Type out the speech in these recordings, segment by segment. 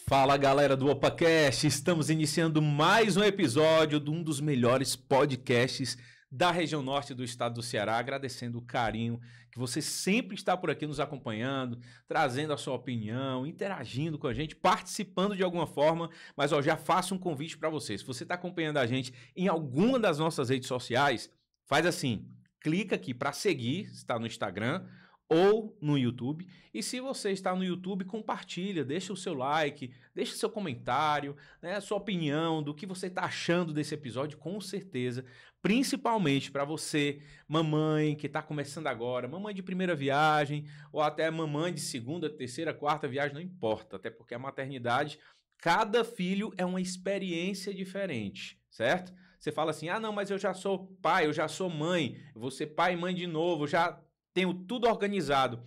Fala galera do OpaCast, estamos iniciando mais um episódio de um dos melhores podcasts da região norte do estado do Ceará, agradecendo o carinho que você sempre está por aqui nos acompanhando, trazendo a sua opinião, interagindo com a gente, participando de alguma forma, mas já faço um convite para você, se você está acompanhando a gente em alguma das nossas redes sociais, faz assim, clica aqui para seguir, está no Instagram ou no YouTube, e se você está no YouTube, compartilha, deixa o seu like, deixa o seu comentário, né, a sua opinião do que você está achando desse episódio, com certeza, principalmente para você, mamãe que está começando agora, mamãe de primeira viagem, ou até mamãe de segunda, terceira, quarta viagem, não importa, até porque a maternidade, cada filho é uma experiência diferente, certo? Você fala assim, não, mas eu já sou pai, eu já sou mãe, eu vou ser pai e mãe de novo, eu já tenho tudo organizado.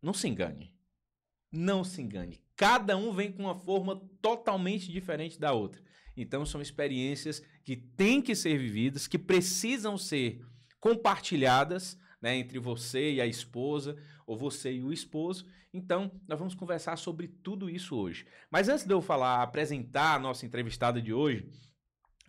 Não se engane. Não se engane. Cada um vem com uma forma totalmente diferente da outra. Então, são experiências que têm que ser vividas, que precisam ser compartilhadas, né, entre você e a esposa, ou você e o esposo. Então, nós vamos conversar sobre tudo isso hoje. Mas antes de eu apresentar a nossa entrevistada de hoje,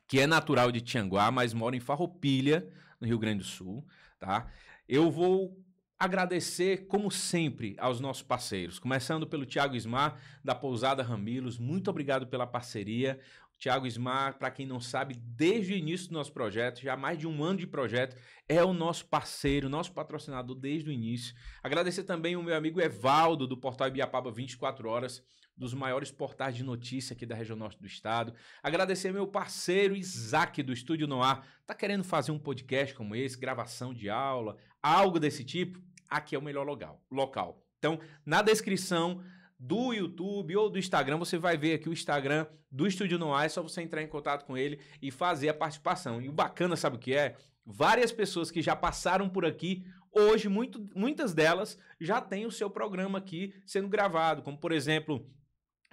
que é natural de Tianguá, mas mora em Farroupilha, no Rio Grande do Sul, tá? Eu vou agradecer, como sempre, aos nossos parceiros, começando pelo Thiago Ismar, da Pousada Ramilos. Muito obrigado pela parceria. O Thiago Ismar, para quem não sabe, desde o início do nosso projeto, já há mais de um ano de projeto, é o nosso parceiro, nosso patrocinador desde o início. Agradecer também o meu amigo Evaldo, do portal Ibiapaba 24 Horas, dos maiores portais de notícia aqui da região norte do estado. Agradecer meu parceiro Isaac, do Estúdio Noir. Tá querendo fazer um podcast como esse, gravação de aula, algo desse tipo? Aqui é o melhor local. Então, na descrição do YouTube ou do Instagram, você vai ver aqui o Instagram do Estúdio Noir, é só você entrar em contato com ele e fazer a participação. E o bacana, sabe o que é? Várias pessoas que já passaram por aqui, hoje, muitas delas já têm o seu programa aqui sendo gravado, como, por exemplo,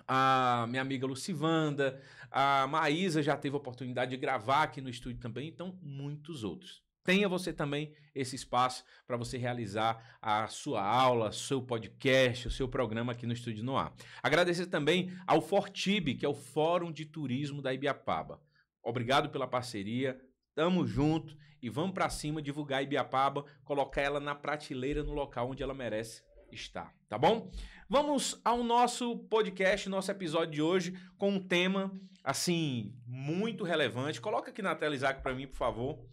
a minha amiga Lucivanda, a Maísa já teve a oportunidade de gravar aqui no estúdio também, então muitos outros. Tenha você também esse espaço para você realizar a sua aula, seu podcast, o seu programa aqui no Estúdio Noir. Agradecer também ao Fortib, que é o Fórum de Turismo da Ibiapaba. Obrigado pela parceria, tamo junto e vamos para cima divulgar a Ibiapaba, colocar ela na prateleira no local onde ela merece estar, tá bom? Vamos ao nosso podcast, nosso episódio de hoje, com um tema, assim, muito relevante. Coloca aqui na tela, Isaac, para mim, por favor,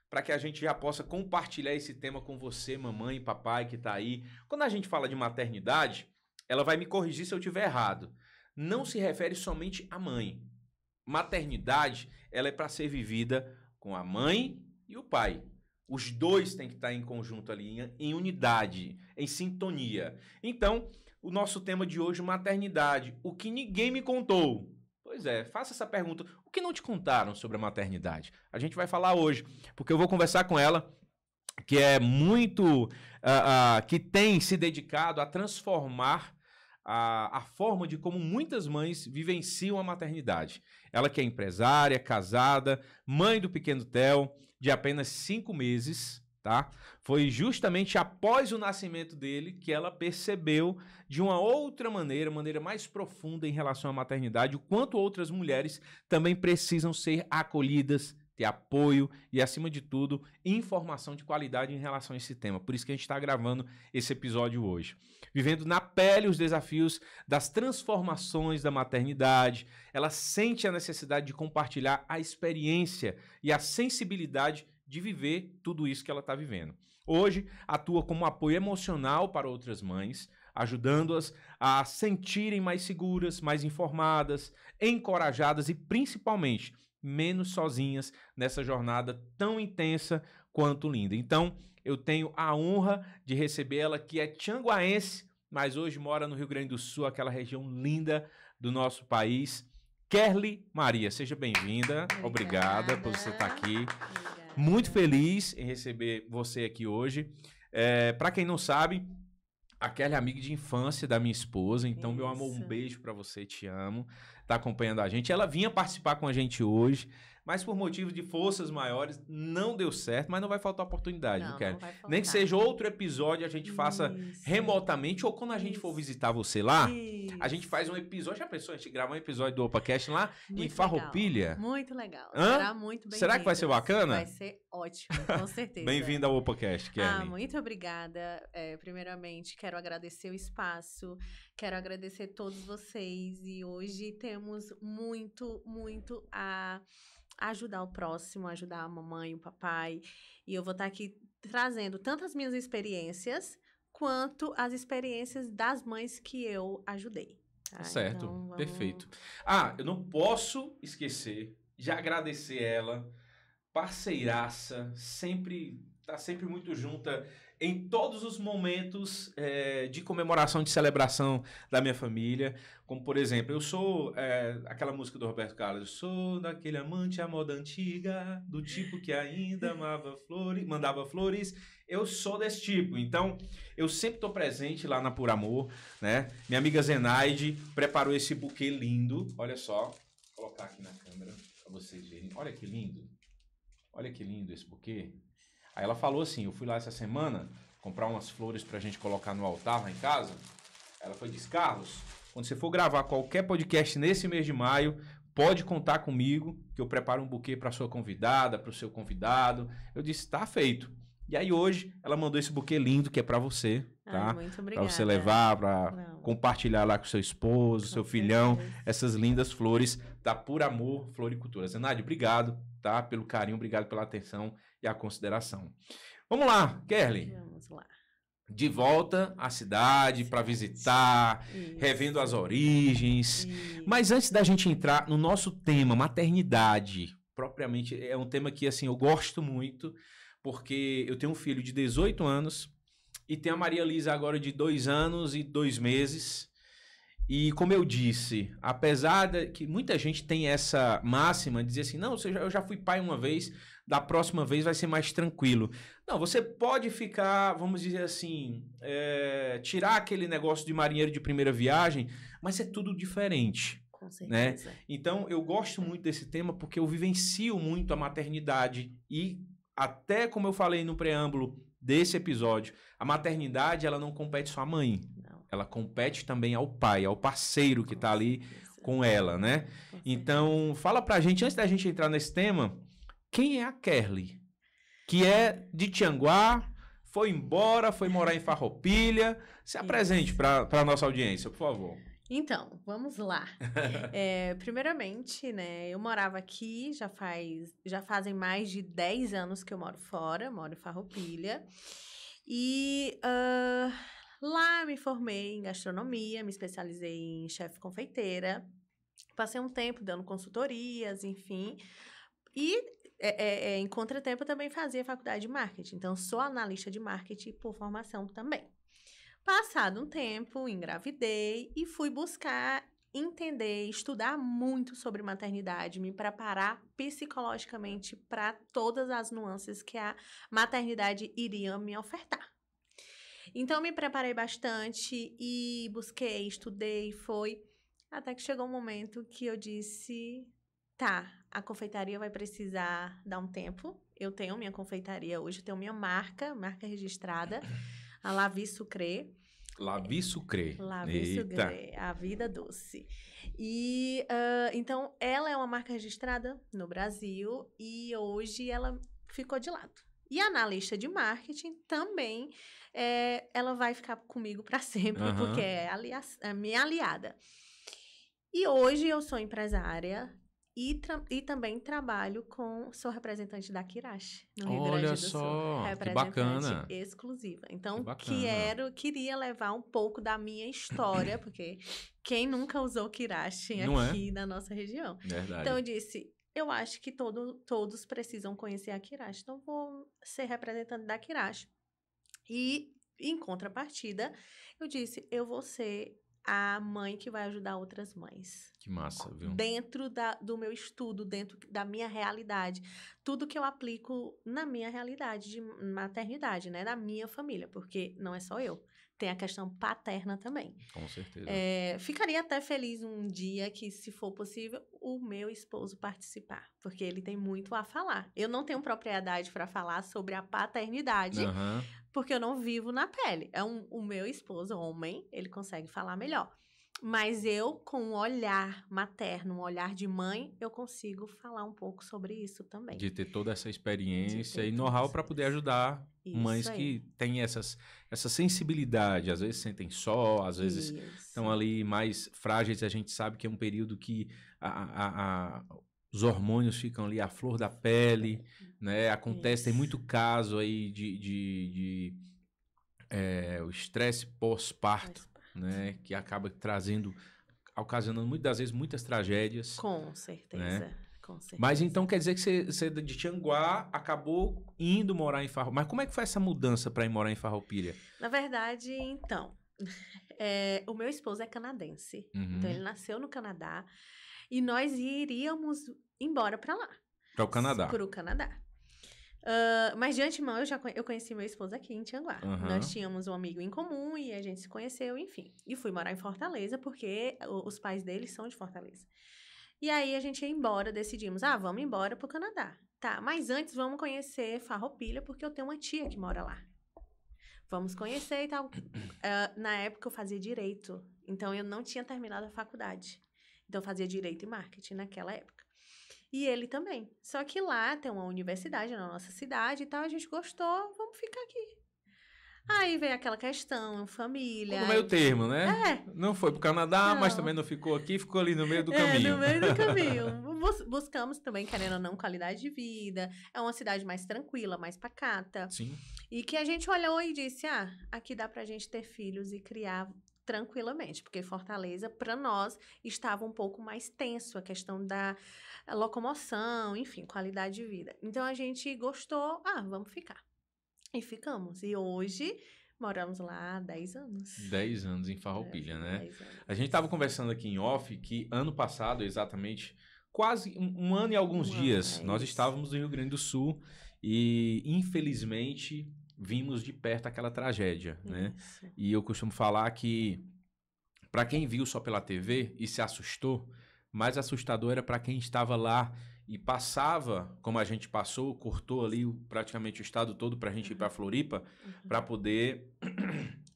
para que a gente já possa compartilhar esse tema com você, mamãe e papai que está aí. Quando a gente fala de maternidade, ela vai me corrigir se eu estiver errado. Não se refere somente à mãe. Maternidade, ela é para ser vivida com a mãe e o pai. Os dois têm que estar em conjunto ali, em unidade, em sintonia. Então, o nosso tema de hoje, maternidade. O que ninguém me contou. Pois é, faça essa pergunta. O que não te contaram sobre a maternidade? A gente vai falar hoje, porque eu vou conversar com ela, que é muito... que tem se dedicado a transformar a forma de como muitas mães vivenciam a maternidade. Ela que é empresária, casada, mãe do pequeno Theo, de apenas 5 meses, tá? Foi justamente após o nascimento dele que ela percebeu de uma outra maneira mais profunda em relação à maternidade, o quanto outras mulheres também precisam ser acolhidas, ter apoio e, acima de tudo, informação de qualidade em relação a esse tema. Por isso que a gente está gravando esse episódio hoje. Vivendo na pele os desafios das transformações da maternidade, ela sente a necessidade de compartilhar a experiência e a sensibilidade de viver tudo isso que ela está vivendo. Hoje, atua como apoio emocional para outras mães, ajudando-as a sentirem mais seguras, mais informadas, encorajadas e, principalmente, menos sozinhas nessa jornada tão intensa quanto linda. Então, eu tenho a honra de receber ela, que é tianguaense, mas hoje mora no Rio Grande do Sul, aquela região linda do nosso país, Kerly Maria, seja bem-vinda. Obrigada por você estar aqui. Obrigada. Muito feliz em receber você aqui hoje. Para quem não sabe, a Kerly é amiga de infância da minha esposa, então, meu amor, um beijo pra você, te amo, tá acompanhando a gente. Ela vinha participar com a gente hoje, mas por motivos de forças maiores, não deu certo, mas não vai faltar oportunidade, viu, Kerly? Não vai faltar. Nem que seja outro episódio, a gente faça remotamente, ou quando a gente for visitar você lá, a gente faz um episódio, já pensou? A gente grava um episódio do OpaCast lá em Farroupilha? Legal. Muito legal. Hã? Será muito bem-vindo. Será que vai ser bacana? Vai ser ótimo, com certeza. Bem-vinda ao OpaCast, Kerly. Muito obrigada. Primeiramente, quero agradecer o espaço, quero agradecer todos vocês e hoje temos muito a ajudar o próximo, ajudar a mamãe, o papai, e eu vou estar aqui trazendo tanto as minhas experiências quanto as experiências das mães que eu ajudei. Tá? Certo, Então, perfeito. Eu não posso esquecer de agradecer ela, parceiraça, tá sempre muito junta em todos os momentos de comemoração, de celebração da minha família. Como, por exemplo, eu sou aquela música do Roberto Carlos, eu sou daquele amante à moda antiga, do tipo que ainda mandava flores. Eu sou desse tipo, então eu sempre estou presente lá na Por Amor, né? Minha amiga Zenaide preparou esse buquê lindo, olha só, vou colocar aqui na câmera para vocês verem, olha que lindo esse buquê. Aí ela falou assim, eu fui lá essa semana comprar umas flores pra gente colocar no altar lá em casa. Ela foi disse, Carlos, quando você for gravar qualquer podcast nesse mês de maio, pode contar comigo, que eu preparo um buquê pra sua convidada, pro seu convidado. Eu disse, tá feito. E aí hoje ela mandou esse buquê lindo que é pra você, tá? muito obrigada. Pra você levar, pra compartilhar lá com seu esposo, seu filhão, essas lindas flores da Por Amor Floricultura. Zenaide, obrigado, tá? Pelo carinho, obrigado pela atenção e a consideração. Vamos lá, Kerly. Vamos lá. De volta à cidade para visitar, revendo as origens. Mas antes da gente entrar no nosso tema, maternidade, propriamente, é um tema que assim eu gosto muito, porque eu tenho um filho de 18 anos e tenho a Maria Lisa agora de 2 anos e 2 meses. E como eu disse, apesar de que muita gente tem essa máxima de dizer assim, não, eu já fui pai uma vez, da próxima vez vai ser mais tranquilo. Não, você pode ficar, vamos dizer assim, tirar aquele negócio de marinheiro de primeira viagem, mas é tudo diferente. Com certeza. Né? Então, eu gosto muito desse tema porque eu vivencio muito a maternidade e até como eu falei no preâmbulo desse episódio, a maternidade ela não compete só à mãe. Ela compete também ao pai, ao parceiro que está ali com ela, né? Então, fala pra gente, antes da gente entrar nesse tema, quem é a Kerly? Que é de Tianguá, foi embora, foi morar em Farroupilha. Se apresente para a nossa audiência, por favor. Então, vamos lá. Primeiramente, né, eu morava aqui, já fazem mais de 10 anos que eu moro fora, moro em Farroupilha. E lá me formei em gastronomia, me especializei em chefe confeiteira. Passei um tempo dando consultorias, enfim. E em contratempo eu também fazia faculdade de marketing. Então, sou analista de marketing por formação também. Passado um tempo, engravidei e fui buscar entender, estudar muito sobre maternidade, me preparar psicologicamente para todas as nuances que a maternidade iria me ofertar. Então, me preparei bastante e busquei, estudei, até que chegou um momento que eu disse, tá, a confeitaria vai precisar dar um tempo. Eu tenho minha confeitaria hoje, tenho minha marca registrada, a La Vie Sucré. La Vie Sucré. La Vie Sucré, a vida doce. E, então, ela é uma marca registrada no Brasil e hoje ela ficou de lado. E a analista de marketing também, ela vai ficar comigo para sempre, porque é a minha aliada. E hoje eu sou empresária e também sou representante da Kirashi, no Rio Grande do Sul. Olha só, que bacana. Exclusiva. Então, queria levar um pouco da minha história, porque quem nunca usou Kirashi aqui na nossa região? Verdade. Então, eu disse, eu acho que todos precisam conhecer a Kirashi, então vou ser representante da Kirashi. E, em contrapartida, eu disse, eu vou ser a mãe que vai ajudar outras mães. Que massa, viu? Dentro do meu estudo, dentro da minha realidade. Tudo que eu aplico na minha realidade de maternidade, né? Da minha família, porque não é só eu. Tem a questão paterna também. Com certeza. Ficaria até feliz um dia que, se for possível, o meu esposo participar, porque ele tem muito a falar. Eu não tenho propriedade para falar sobre a paternidade, porque eu não vivo na pele. O meu esposo, homem, ele consegue falar melhor. Mas eu, com um olhar materno, um olhar de mãe, eu consigo falar um pouco sobre isso também. De ter toda essa experiência e know-how para poder ajudar mães que têm essa sensibilidade. Às vezes sentem só, às vezes estão ali mais frágeis. A gente sabe que é um período que os hormônios ficam ali à flor da pele, né? Acontece, tem muito caso aí de o estresse pós-parto, né, que acaba ocasionando muitas das vezes muitas tragédias. Com certeza, né? Com certeza. Mas então quer dizer que você de Tianguá acabou indo morar em Farroupilha. Mas como é que foi essa mudança para ir morar em Farroupilha? Na verdade, então, o meu esposo é canadense. Então ele nasceu no Canadá e nós iríamos embora para lá. Para o Canadá. Para o Canadá. Mas de antemão eu conheci meu esposo aqui em Tianguá. Nós tínhamos um amigo em comum e a gente se conheceu, enfim. E fui morar em Fortaleza porque os pais dele são de Fortaleza. E aí a gente ia embora, decidimos, vamos embora pro Canadá. Tá, mas antes vamos conhecer Farroupilha porque eu tenho uma tia que mora lá. Vamos conhecer e tal. Na época eu fazia direito, então eu não tinha terminado a faculdade. Então eu fazia direito e marketing naquela época. E ele também. Só que lá tem uma universidade na nossa cidade e tal, a gente gostou, vamos ficar aqui. Aí veio aquela questão, família. No meio termo, né? Não foi pro Canadá, mas também não ficou aqui, ficou ali no meio do caminho. No meio do caminho. Buscamos também, querendo ou não, qualidade de vida. É uma cidade mais tranquila, mais pacata. Sim. E que a gente olhou e disse, aqui dá pra gente ter filhos e criar tranquilamente, porque Fortaleza, para nós, estava um pouco mais tenso, a questão da locomoção, enfim, qualidade de vida. Então, a gente gostou, vamos ficar. E ficamos. E hoje, moramos lá há 10 anos. 10 anos em Farroupilha, né? 10 anos. A gente estava conversando aqui em off que ano passado, exatamente, quase um ano e alguns dias, nós estávamos no Rio Grande do Sul e, infelizmente, vimos de perto aquela tragédia, né? E eu costumo falar que, para quem viu só pela TV e se assustou, mais assustador era para quem estava lá e passava, como a gente passou, cortou ali praticamente o estado todo para a gente ir para Floripa, para poder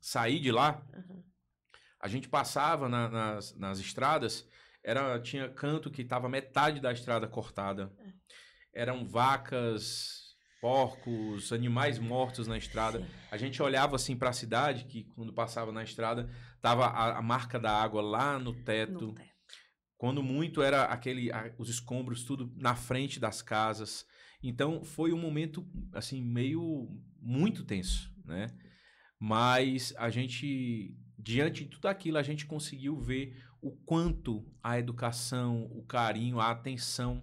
sair de lá. A gente passava nas estradas, tinha canto que estava metade da estrada cortada. Eram vacas, porcos, animais mortos na estrada. A gente olhava assim para a cidade, que quando passava na estrada, tava a marca da água lá no teto. Quando muito era os escombros tudo na frente das casas. Então foi um momento assim muito tenso, né? Mas a gente, diante de tudo aquilo, a gente conseguiu ver o quanto a educação, o carinho, a atenção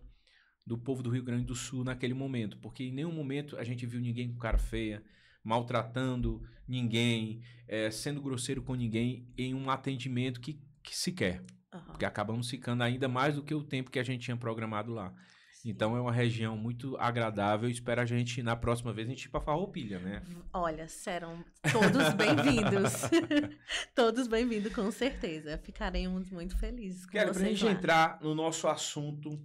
do povo do Rio Grande do Sul naquele momento, porque em nenhum momento a gente viu ninguém com cara feia, maltratando ninguém, sendo grosseiro com ninguém em um atendimento que se quer. Porque acabamos ficando ainda mais do que o tempo que a gente tinha programado lá. Sim. Então é uma região muito agradável. Espero a gente, na próxima vez, a gente ir para Farroupilha, né? Olha, serão todos bem-vindos. Todos bem-vindos, com certeza. Ficaremos muito felizes com vocês. Pra gente entrar no nosso assunto,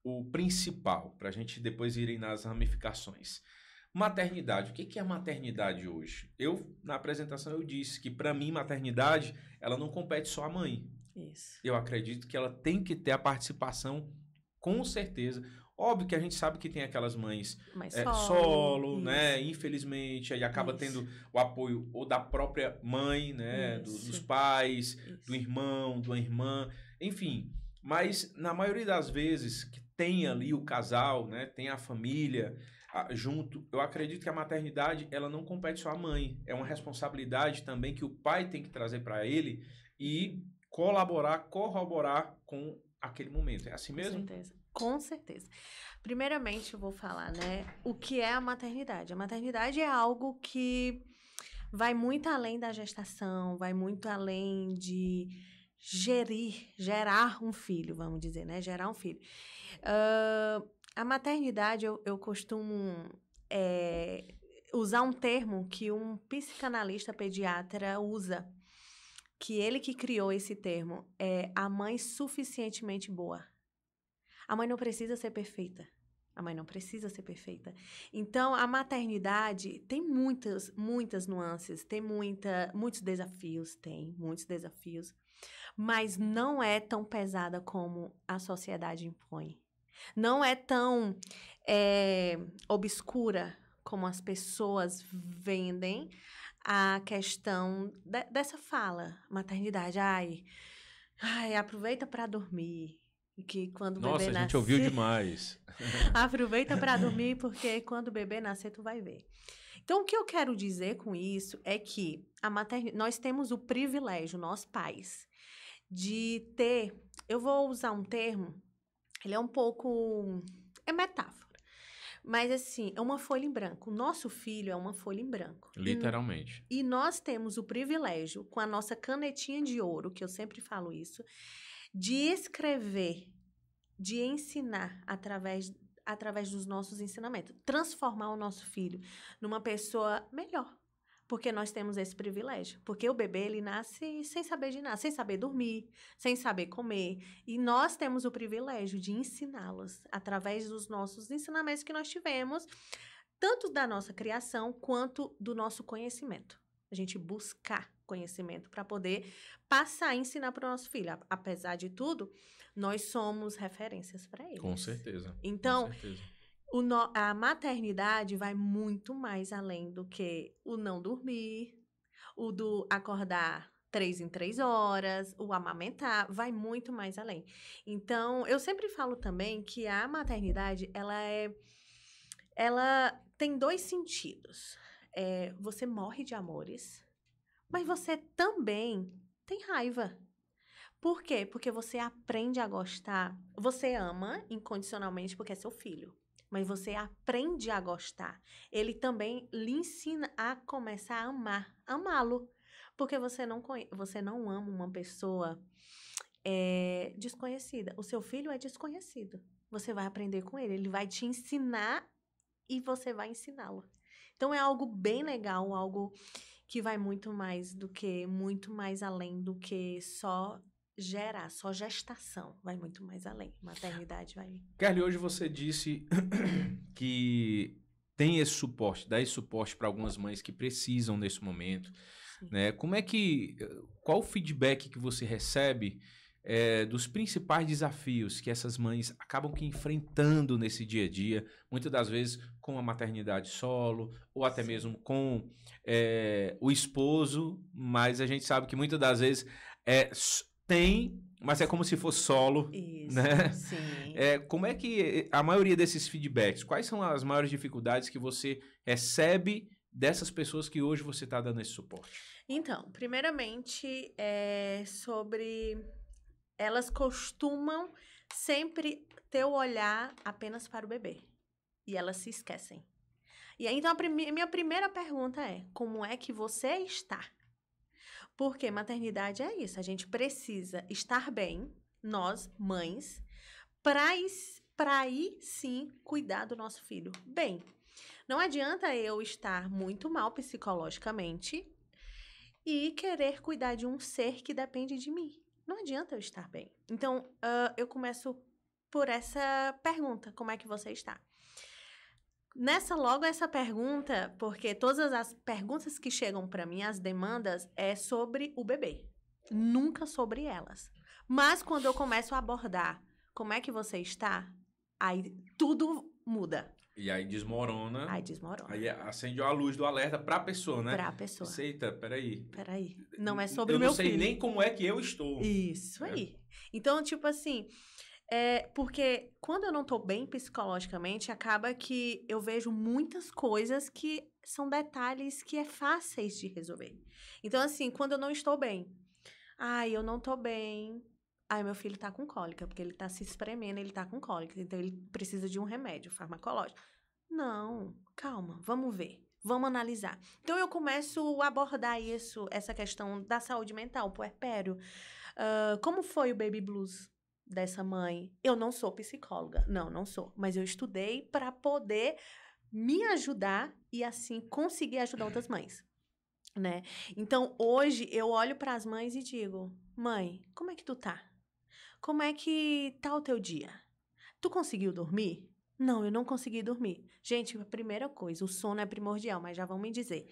o principal, para a gente depois ir nas ramificações. Maternidade. O que é a maternidade hoje? Na apresentação, eu disse que, para mim, maternidade, ela não compete só à mãe. Isso. Eu acredito que ela tem que ter a participação, com certeza. Óbvio que a gente sabe que tem aquelas mães solo, né? Infelizmente, aí acaba tendo o apoio ou da própria mãe, né? Dos pais, do irmão, de uma irmã, enfim. Mas na maioria das vezes que tem ali o casal, né? Tem a família junto, eu acredito que a maternidade, ela não compete só à mãe. É uma responsabilidade também que o pai tem que trazer para ele e corroborar com aquele momento. É assim mesmo? Com certeza. Primeiramente, eu vou falar, né, o que é a maternidade. A maternidade é algo que vai muito além da gestação, vai muito além de gerar um filho, vamos dizer, né? Gerar um filho. A maternidade, eu costumo usar um termo que um psicanalista pediatra usa, que ele que criou esse termo, é a mãe suficientemente boa. A mãe não precisa ser perfeita. A mãe não precisa ser perfeita. Então, a maternidade tem muitas nuances, tem muitos desafios, mas não é tão pesada como a sociedade impõe. Não é tão obscura como as pessoas vendem a questão dessa fala, maternidade. Ai, aproveita para dormir. Que quando o bebê nascer... Nossa, a gente ouviu demais. Aproveita para dormir, porque quando o bebê nascer, tu vai ver. Então, o que eu quero dizer com isso é que nós temos o privilégio, nós pais, de ter... Eu vou usar um termo, ele é um pouco... É metáfora. Mas, assim, é uma folha em branco. O nosso filho é uma folha em branco. Literalmente. E nós temos o privilégio, com a nossa canetinha de ouro, que eu sempre falo isso, de escrever, de ensinar através dos nossos ensinamentos. Transformar o nosso filho numa pessoa melhor. Porque nós temos esse privilégio. Porque o bebê, ele nasce sem saber de nada, sem saber dormir, sem saber comer. E nós temos o privilégio de ensiná-los através dos nossos ensinamentos que nós tivemos, tanto da nossa criação quanto do nosso conhecimento. A gente buscar conhecimento para poder passar e ensinar para o nosso filho. Apesar de tudo, nós somos referências para eles. Com certeza. Então, com certeza. A maternidade vai muito mais além do que o não dormir, o do acordar 3 em 3 horas, o amamentar, vai muito mais além. Então, eu sempre falo também que a maternidade, ela tem 2 sentidos. Você morre de amores, mas você também tem raiva. Por quê? Porque você aprende a gostar. Você ama incondicionalmente porque é seu filho. Mas você aprende a gostar. Ele também lhe ensina a começar a amá-lo. Porque você não ama uma pessoa desconhecida. O seu filho é desconhecido. Você vai aprender com ele. Ele vai te ensinar e você vai ensiná-lo. Então, é algo bem legal, algo que vai muito mais além do que só gestação. Vai muito mais além. Maternidade vai... Kerly, hoje você disse que tem esse suporte, dá esse suporte para algumas mães que precisam nesse momento, né? Qual o feedback que você recebe dos principais desafios que essas mães acabam que enfrentando nesse dia a dia, muitas das vezes com a maternidade solo, ou até mesmo com o esposo, mas a gente sabe que muitas das vezes tem, mas é como se fosse solo. Isso, né? Sim. Como é que a maioria desses feedbacks, quais são as maiores dificuldades que você recebe dessas pessoas que hoje você está dando esse suporte? Então, primeiramente, sobre... Elas costumam sempre ter o olhar apenas para o bebê. E elas se esquecem. E aí, então, minha primeira pergunta é: como é que você está? Porque maternidade é isso. A gente precisa estar bem, nós, mães, para aí sim cuidar do nosso filho bem. Não adianta eu estar muito mal psicologicamente e querer cuidar de um ser que depende de mim. Não adianta eu estar bem. Então, eu começo por essa pergunta: como é que você está? Logo essa pergunta, porque todas as perguntas que chegam para mim, as demandas, é sobre o bebê. Nunca sobre elas. Mas quando eu começo a abordar como é que você está, aí tudo muda. E aí desmorona. Aí acende a luz do alerta para a pessoa, né? Para a pessoa. Eita, peraí. Não é sobre o meu filho. Eu não sei nem como é que eu estou. Isso aí. Então, tipo assim... porque quando eu não tô bem psicologicamente, acaba que eu vejo muitas coisas que são detalhes que é fáceis de resolver. Então, assim, quando eu não estou bem, eu não tô bem, meu filho tá com cólica, porque ele tá se espremendo, ele tá com cólica, então ele precisa de um remédio farmacológico. Não, calma, vamos ver. Vamos analisar. Então, eu começo a abordar essa questão da saúde mental, puerpério. Como foi o baby blues dessa mãe? Eu não sou psicóloga. Não sou. Mas eu estudei para poder me ajudar e, assim, conseguir ajudar outras mães, né? Então, hoje, eu olho para as mães e digo, mãe, como é que tu tá? Como é que tá o teu dia? Tu conseguiu dormir? Não, eu não consegui dormir. Gente, a primeira coisa, o sono é primordial, mas já vão me dizer.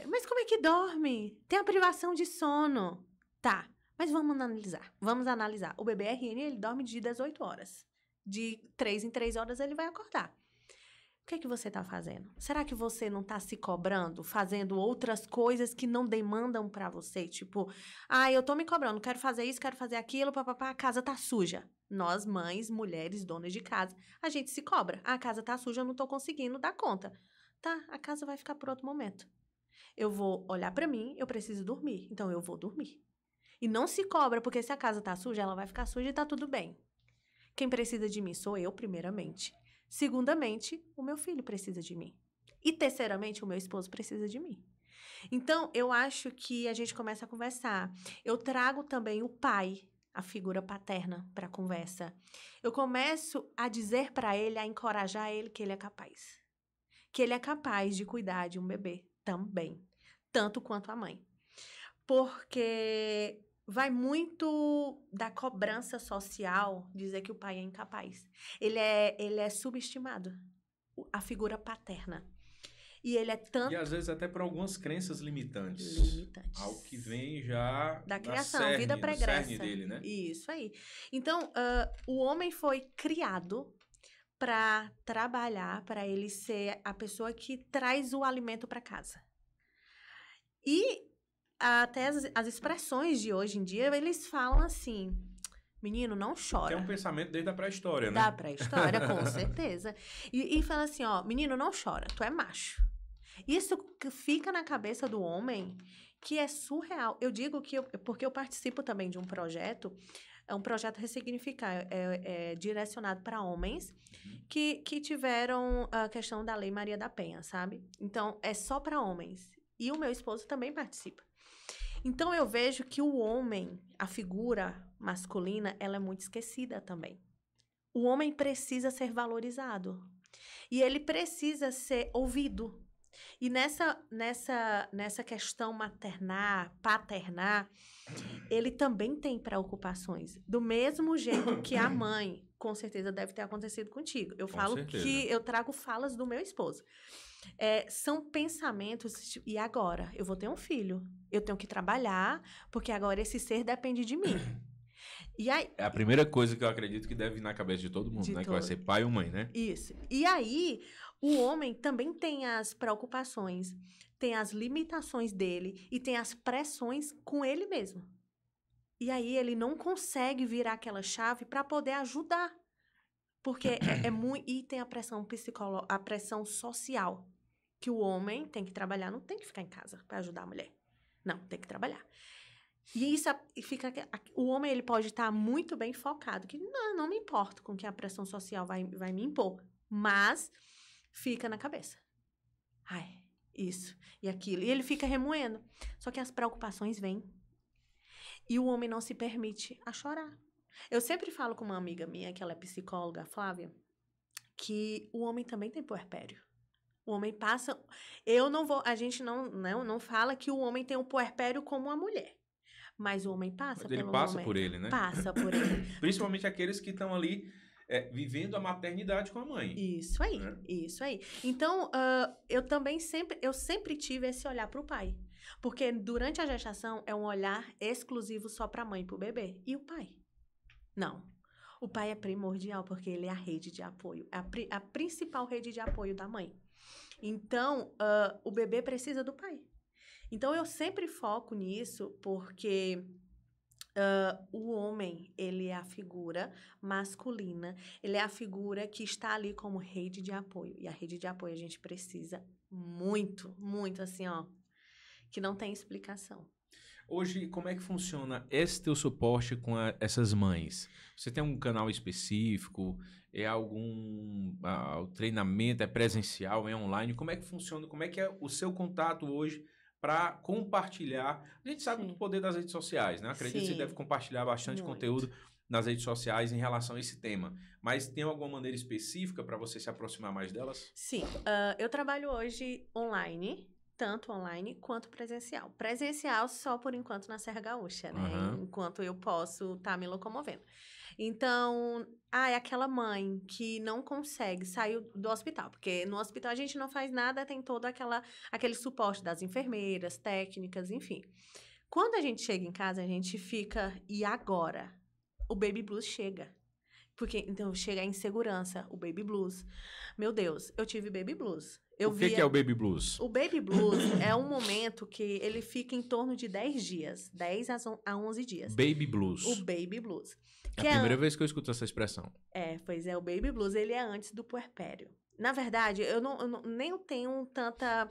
Mas como é que dorme? Tem a privação de sono. Tá, mas vamos analisar. O bebê RN, ele dorme de 18 horas. De 3 em 3 horas ele vai acordar. O que é que você está fazendo? Será que você não está se cobrando, fazendo outras coisas que não demandam para você? Tipo, eu tô me cobrando, quero fazer isso, quero fazer aquilo, papapá, a casa tá suja. Nós, mães, mulheres, donas de casa, a gente se cobra. A casa tá suja, eu não tô conseguindo dar conta. Tá, a casa vai ficar por outro momento. Eu vou olhar para mim, eu preciso dormir, então eu vou dormir. E não se cobra, porque se a casa tá suja, ela vai ficar suja e tá tudo bem. Quem precisa de mim sou eu, primeiramente. Segundamente, o meu filho precisa de mim. E terceiramente, o meu esposo precisa de mim. Então, eu acho que a gente começa a conversar. Eu trago também o pai, a figura paterna, para a conversa. Eu começo a dizer para ele, a encorajar ele que ele é capaz. Que ele é capaz de cuidar de um bebê também. Tanto quanto a mãe. Porque vai muito da cobrança social dizer que o pai é incapaz. Ele é subestimado, a figura paterna. E ele é tanto... E às vezes até por algumas crenças limitantes. Algo que vem já da criação, cerne, vida pregressa. cerne dele, né? Isso aí. Então, o homem foi criado para trabalhar, para ele ser a pessoa que traz o alimento para casa. E até as expressões de hoje em dia, eles falam assim, menino, não chora. Que é um pensamento desde a pré-história, né? Da pré-história, com certeza. E fala assim, menino, não chora, tu é macho. Isso fica na cabeça do homem que é surreal. Eu digo que, porque eu participo também de um projeto, é um projeto Ressignificar, direcionado para homens que tiveram a questão da Lei Maria da Penha, sabe? Então, é só para homens. E o meu esposo também participa. Então, eu vejo que o homem, a figura masculina, ela é muito esquecida também. O homem precisa ser valorizado. E ele precisa ser ouvido. E nessa questão paternar, ele também tem preocupações. Do mesmo jeito que a mãe, com certeza deve ter acontecido contigo. Eu falo que eu trago falas do meu esposo. São pensamentos, e agora? Eu vou ter um filho. Eu tenho que trabalhar, porque agora esse ser depende de mim. E aí, é a primeira coisa que eu acredito que deve vir na cabeça de todo mundo, né? Que vai ser pai ou mãe, né? Isso. E aí, o homem também tem as preocupações, tem as limitações dele e tem as pressões com ele mesmo. E aí, ele não consegue virar aquela chave para poder ajudar. Porque é muito... E tem a pressão a pressão social. Que o homem tem que trabalhar, não tem que ficar em casa para ajudar a mulher. Não, tem que trabalhar. E isso fica... O homem, ele pode estar muito bem focado. Que não me importo com que a pressão social vai me impor. Mas fica na cabeça. Ai, isso e aquilo. E ele fica remoendo. Só que as preocupações vêm. E o homem não se permite a chorar. Eu sempre falo com uma amiga minha, que ela é psicóloga, a Flávia, que o homem também tem puerpério. O homem passa... A gente não fala que o homem tem um puerpério como a mulher. Mas o homem passa pelo momento. Ele passa por ele, né? Passa por ele. Principalmente aqueles que estão ali vivendo a maternidade com a mãe. Isso aí, né? Isso aí. Então, eu sempre tive esse olhar para o pai. Porque durante a gestação é um olhar exclusivo só para a mãe e para o bebê. E o pai? Não. O pai é primordial porque ele é a rede de apoio. A principal rede de apoio da mãe. Então, o bebê precisa do pai. Então, eu sempre foco nisso porque o homem, ele é a figura masculina, ele é a figura que está ali como rede de apoio. E a rede de apoio a gente precisa muito, muito assim, que não tem explicação. Hoje, como é que funciona esse teu suporte com essas mães? Você tem um canal específico? É algum o treinamento? É presencial? É online? Como é que funciona? Como é que é o seu contato hoje para compartilhar? A gente sabe do Sim. poder das redes sociais, né? Acredito que você deve Sim, compartilhar bastante muito. conteúdo nas redes sociais em relação a esse tema. Mas tem alguma maneira específica para você se aproximar mais delas? Sim, eu trabalho hoje online, tanto online quanto presencial. Presencial só por enquanto na Serra Gaúcha, né? Aham. Enquanto eu posso estar me locomovendo. Então, é aquela mãe que não consegue sair do hospital, porque no hospital a gente não faz nada, tem todo aquele suporte das enfermeiras, técnicas, enfim. Quando a gente chega em casa, a gente fica, e agora? O baby blues chega. Porque, então, chega a insegurança, o baby blues. Meu Deus, eu tive baby blues. Eu O que é via. o Baby Blues? O baby blues é um momento que ele fica em torno de 10 dias, 10 a 11 dias. Baby O Blues. baby blues. É a Que primeira vez que eu escuto essa expressão. pois é, o baby blues, ele é antes do puerpério. Na verdade, nem tenho tanta.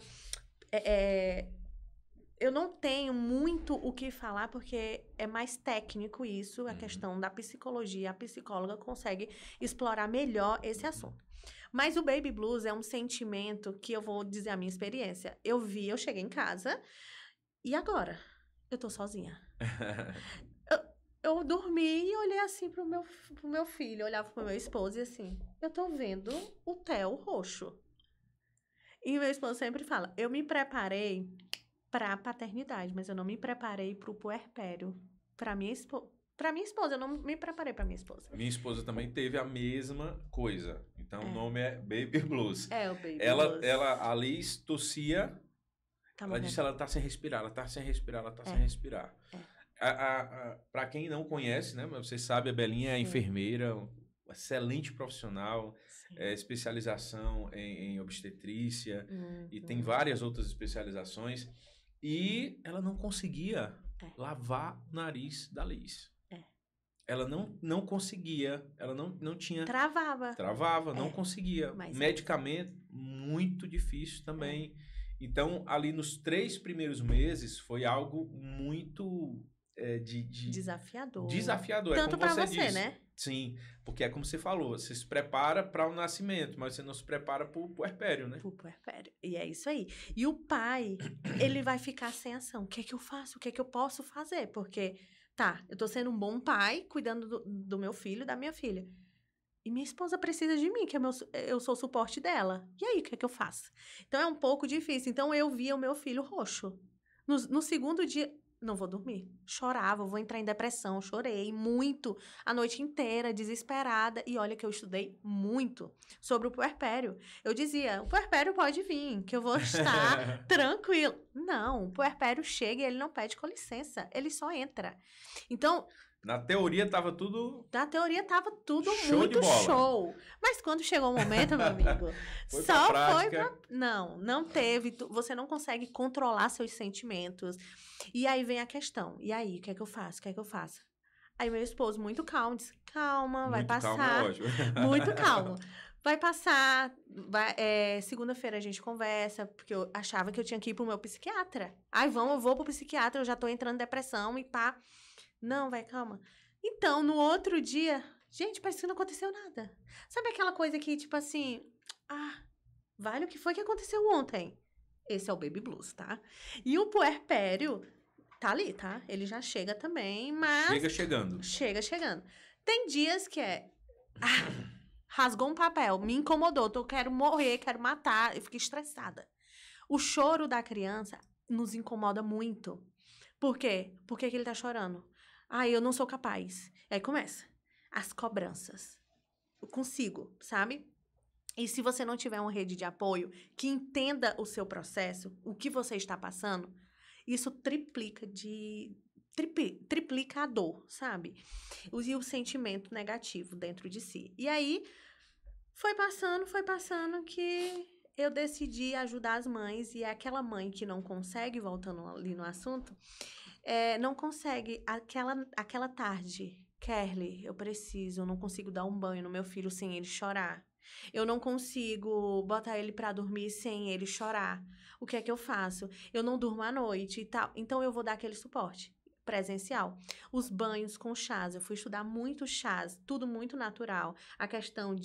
Eu não tenho muito o que falar, porque é mais técnico isso, a questão da psicologia. A psicóloga consegue explorar melhor esse assunto. Mas o baby blues é um sentimento que eu vou dizer a minha experiência. Eu cheguei em casa, e agora? Eu tô sozinha. Eu dormi e olhei assim pro meu filho, olhava pro meu esposo e assim, eu tô vendo o Theo roxo. E meu esposo sempre fala, eu me preparei pra paternidade, mas eu não me preparei pro puerpério. Pra minha esposa, eu não me preparei pra minha esposa. Minha esposa também teve a mesma coisa. Então, o É. nome é Baby Blues. É o baby Ela, blues. ela, a Liz tossia. Tá Ela morrendo. disse que ela tá sem respirar, ela tá sem respirar, ela tá sem É. respirar. Para quem não conhece, né? Mas você sabe, a Belinha é Sim. enfermeira, um excelente profissional, Sim. especialização em obstetrícia e tem Uhum. várias outras especializações. E ela não conseguia lavar o nariz da Liz. Ela não conseguia, ela não tinha... Travava. Não conseguia. Mas Medicamento, muito difícil também. Então, ali nos 3 primeiros meses, foi algo muito desafiador. desafiador. Tanto É como pra você você, disse. né? Sim, porque é como você falou, você se prepara para o nascimento, mas você não se prepara para o puerpério, né? Pro puerpério. E é isso aí. E o pai, ele vai ficar sem ação. O que é que eu faço? O que é que eu posso fazer? Porque, eu tô sendo um bom pai, cuidando do meu filho, da minha filha. E minha esposa precisa de mim, que eu sou o suporte dela. E aí, o que é que eu faço? Então, é um pouco difícil. Então, eu via o meu filho roxo. No segundo dia, não vou dormir. Chorava, vou entrar em depressão. Chorei muito a noite inteira, desesperada. E olha que eu estudei muito sobre o puerpério. Eu dizia, o puerpério pode vir, que eu vou estar tranquilo. Não, o puerpério chega e ele não pede com licença. Ele só entra. Então... Na teoria tava tudo... Na teoria tava tudo Show muito de bola. show. Mas quando chegou o momento, meu amigo, Foi só pra foi prática. pra... Não teve. Você não consegue controlar seus sentimentos. E aí vem a questão. E aí, o que é que eu faço? O que é que eu faço? Aí meu esposo, muito calmo, disse, calma, vai Muito calmo é passar. ótimo. Muito calmo. Vai passar. Segunda-feira a gente conversa, porque eu achava que eu tinha que ir pro meu psiquiatra. Eu vou pro psiquiatra, eu já tô entrando em depressão e pá. Não, vai, calma. Então, no outro dia, gente, parece que não aconteceu nada. Sabe aquela coisa que, tipo assim, vale o que foi que aconteceu ontem? Esse é o baby blues, tá? E o puerpério tá ali, tá? Ele já chega também, mas... Chega chegando. Chega chegando. Tem dias que rasgou um papel, me incomodou, eu quero morrer, quero matar, eu fiquei estressada. O choro da criança nos incomoda muito. Por quê? Por que ele tá chorando? Eu não sou capaz. E aí começa as cobranças. Eu consigo, sabe? E se você não tiver uma rede de apoio que entenda o seu processo, o que você está passando, isso triplica a dor, sabe? E o sentimento negativo dentro de si. E aí, foi passando que eu decidi ajudar as mães. E é aquela mãe que não consegue, voltando ali no assunto... não consegue, aquela tarde, Kerly, eu não consigo dar um banho no meu filho sem ele chorar. Eu não consigo botar ele pra dormir sem ele chorar. O que é que eu faço? Eu não durmo à noite e tal. Então, eu vou dar aquele suporte presencial. Os banhos com chás. Eu fui estudar muito chás. Tudo muito natural. A questão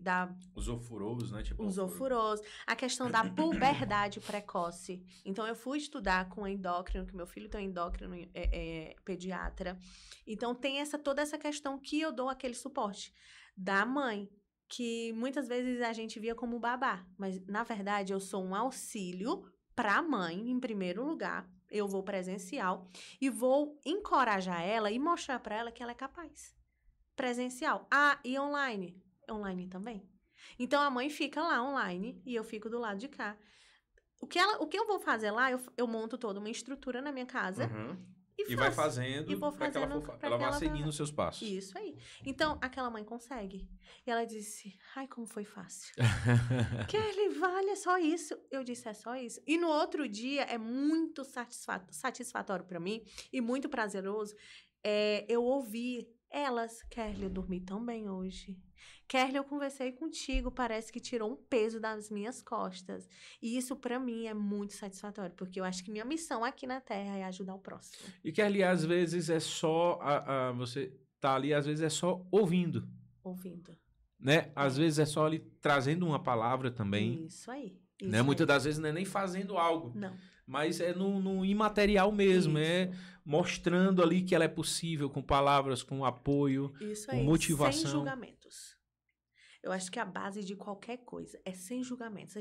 da Os ofurôs, né? Tipo, os ofurôs, a questão da puberdade precoce. Então, eu fui estudar com endócrino, que meu filho tem endócrino pediatra. Então, tem toda essa questão que eu dou aquele suporte da mãe, que muitas vezes a gente via como babá. Mas, na verdade, eu sou um auxílio para a mãe, em primeiro lugar. Eu vou presencial e vou encorajar ela e mostrar para ela que ela é capaz. Presencial. Ah, e online? Online também. Então, a mãe fica lá online e eu fico do lado de cá. O que eu vou fazer lá, eu monto toda uma estrutura na minha casa e vai fazendo, e vou para que ela vá seguindo os seus passos. Isso aí. Então, aquela mãe consegue. E ela disse, ai, como foi fácil. Kelly, vale, é só isso. Eu disse, é só isso. E no outro dia, é muito satisfatório para mim e muito prazeroso eu ouvir elas. Kelly, eu dormi tão bem hoje. Kelly, eu conversei contigo, parece que tirou um peso das minhas costas. E isso, pra mim, é muito satisfatório, porque eu acho que minha missão aqui na Terra é ajudar o próximo. E Kelly, às vezes é só, você tá ali, às vezes é só ouvindo. Ouvindo. Né? Às vezes é só ali trazendo uma palavra também. Isso aí. Né? Muitas das vezes não é nem fazendo algo. Não. Mas é no imaterial mesmo, isso. Mostrando ali que ela é possível, com palavras, com apoio, isso com aí, motivação. Sem julgamentos. Eu acho que a base de qualquer coisa é sem julgamentos.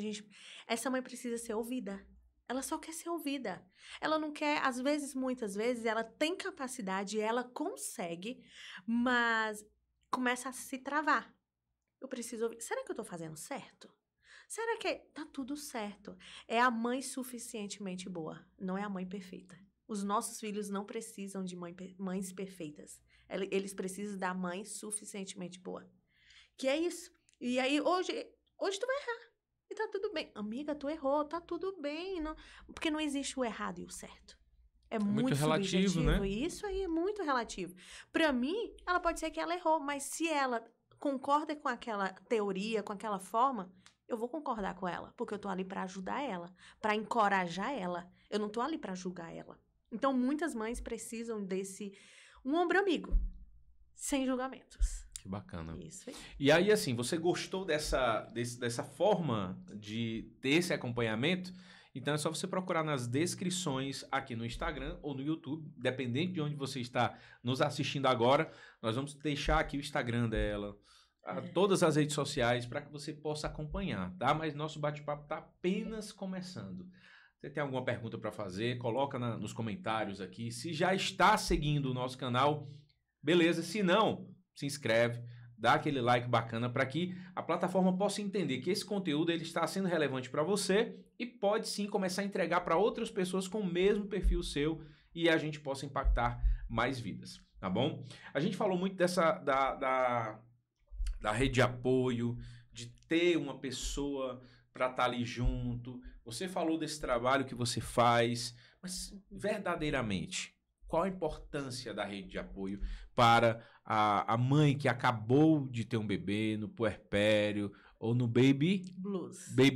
Essa mãe precisa ser ouvida. Ela só quer ser ouvida. Ela não quer, às vezes, muitas vezes, ela tem capacidade, ela consegue, mas começa a se travar. Eu preciso ouvir. Será que eu tô fazendo certo? Será que tá tudo certo? É a mãe suficientemente boa, não é a mãe perfeita. Os nossos filhos não precisam de mães perfeitas. Eles precisam da mãe suficientemente boa. Que é isso. E aí, hoje tu vai errar. E tá tudo bem. Amiga, tu errou, tá tudo bem. Não, porque não existe o errado e o certo. É muito relativo, subjetivo. né? E isso aí é muito relativo. Pra mim, ela pode ser que ela errou, mas se ela concorda com aquela teoria, com aquela forma, eu vou concordar com ela, porque eu tô ali pra ajudar ela, pra encorajar ela. Eu não tô ali pra julgar ela. Então, muitas mães precisam um ombro amigo, sem julgamentos. Que bacana. Isso aí. E aí, assim, você gostou dessa forma de ter esse acompanhamento? Então é só você procurar nas descrições aqui no Instagram ou no YouTube, dependendo de onde você está nos assistindo agora. Nós vamos deixar aqui o Instagram dela, todas as redes sociais, para que você possa acompanhar, tá? Mas nosso bate-papo está apenas começando. Você tem alguma pergunta para fazer? Coloca nos comentários aqui. Se já está seguindo o nosso canal, beleza. Se não, se inscreve, dá aquele like bacana para que a plataforma possa entender que esse conteúdo ele está sendo relevante para você e pode sim começar a entregar para outras pessoas com o mesmo perfil seu e a gente possa impactar mais vidas, tá bom? A gente falou muito da rede de apoio, de ter uma pessoa para estar ali junto. Você falou desse trabalho que você faz, mas verdadeiramente, qual a importância da rede de apoio para a mãe que acabou de ter um bebê no puerpério ou no baby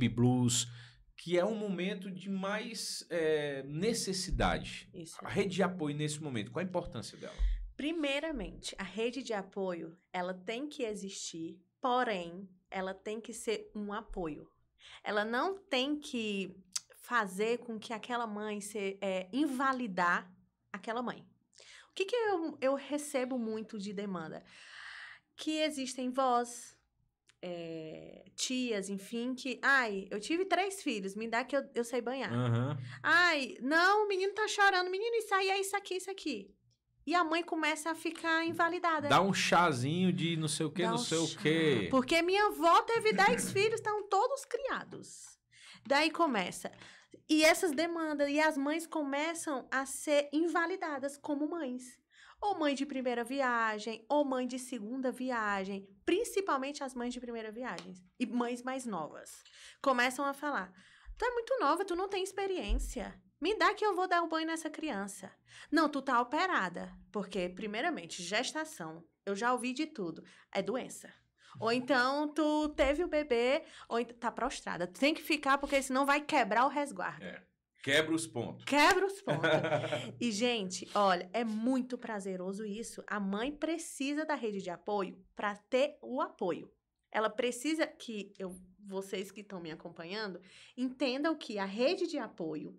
blues, que é um momento de mais necessidade? Isso. A rede de apoio nesse momento, qual a importância dela? Primeiramente, a rede de apoio, ela tem que existir, porém, ela tem que ser um apoio. Ela não tem que fazer com que aquela mãe invalidar aquela mãe. O que eu recebo muito de demanda? Que existem vós, tias, enfim, que... Ai, eu tive 3 filhos, me dá que eu sei banhar. Uhum. Ai, não, o menino tá chorando. Menino, isso aí é isso aqui, isso aqui. E a mãe começa a ficar invalidada. Dá um chazinho de não sei o que, não sei o que. Porque minha avó teve 10 filhos, estão todos criados. Daí começa... E essas demandas, e as mães começam a ser invalidadas como mães. Ou mãe de primeira viagem, ou mãe de segunda viagem. Principalmente as mães de primeira viagem. E mães mais novas. Começam a falar, tu é muito nova, tu não tem experiência. Me dá que eu vou dar um banho nessa criança. Não, tu tá operada. Porque, primeiramente, gestação, eu já ouvi de tudo, é doença. Ou então tu teve o bebê, ou tá prostrada. Tu tem que ficar, porque senão vai quebrar o resguardo. Quebra os pontos. Quebra os pontos. E, gente, olha, é muito prazeroso isso. A mãe precisa da rede de apoio para ter o apoio. Ela precisa que vocês que estão me acompanhando entendam que a rede de apoio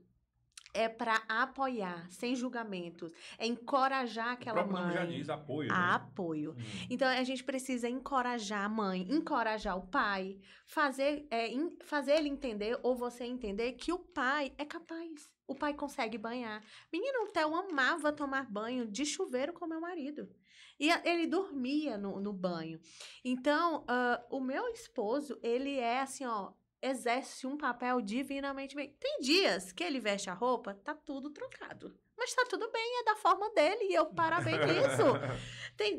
é para apoiar, sem julgamentos, é encorajar aquela mãe. O próprio nome já diz apoio, né? Apoio. Então, a gente precisa encorajar a mãe, encorajar o pai, fazer ele entender, ou você entender, que o pai é capaz. O pai consegue banhar. Menino, o Theo amava tomar banho de chuveiro com meu marido. E ele dormia no banho. Então, o meu esposo, ele é assim, ó, exerce um papel divinamente bem. Tem dias que ele veste a roupa, tá tudo trocado. Mas tá tudo bem, é da forma dele, e eu parabenizo.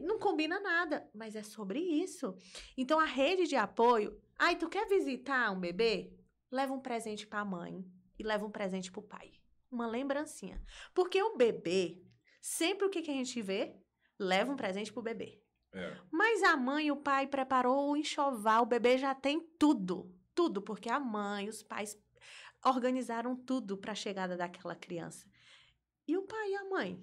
Não combina nada, mas é sobre isso. Então, a rede de apoio... Ai, tu quer visitar um bebê? Leva um presente pra mãe e leva um presente pro pai. Uma lembrancinha. Porque o bebê, sempre o que a gente vê? Leva um presente pro bebê. Mas a mãe e o pai preparou o enxoval, o bebê já tem tudo. Tudo, porque a mãe, os pais organizaram tudo para a chegada daquela criança. E o pai e a mãe?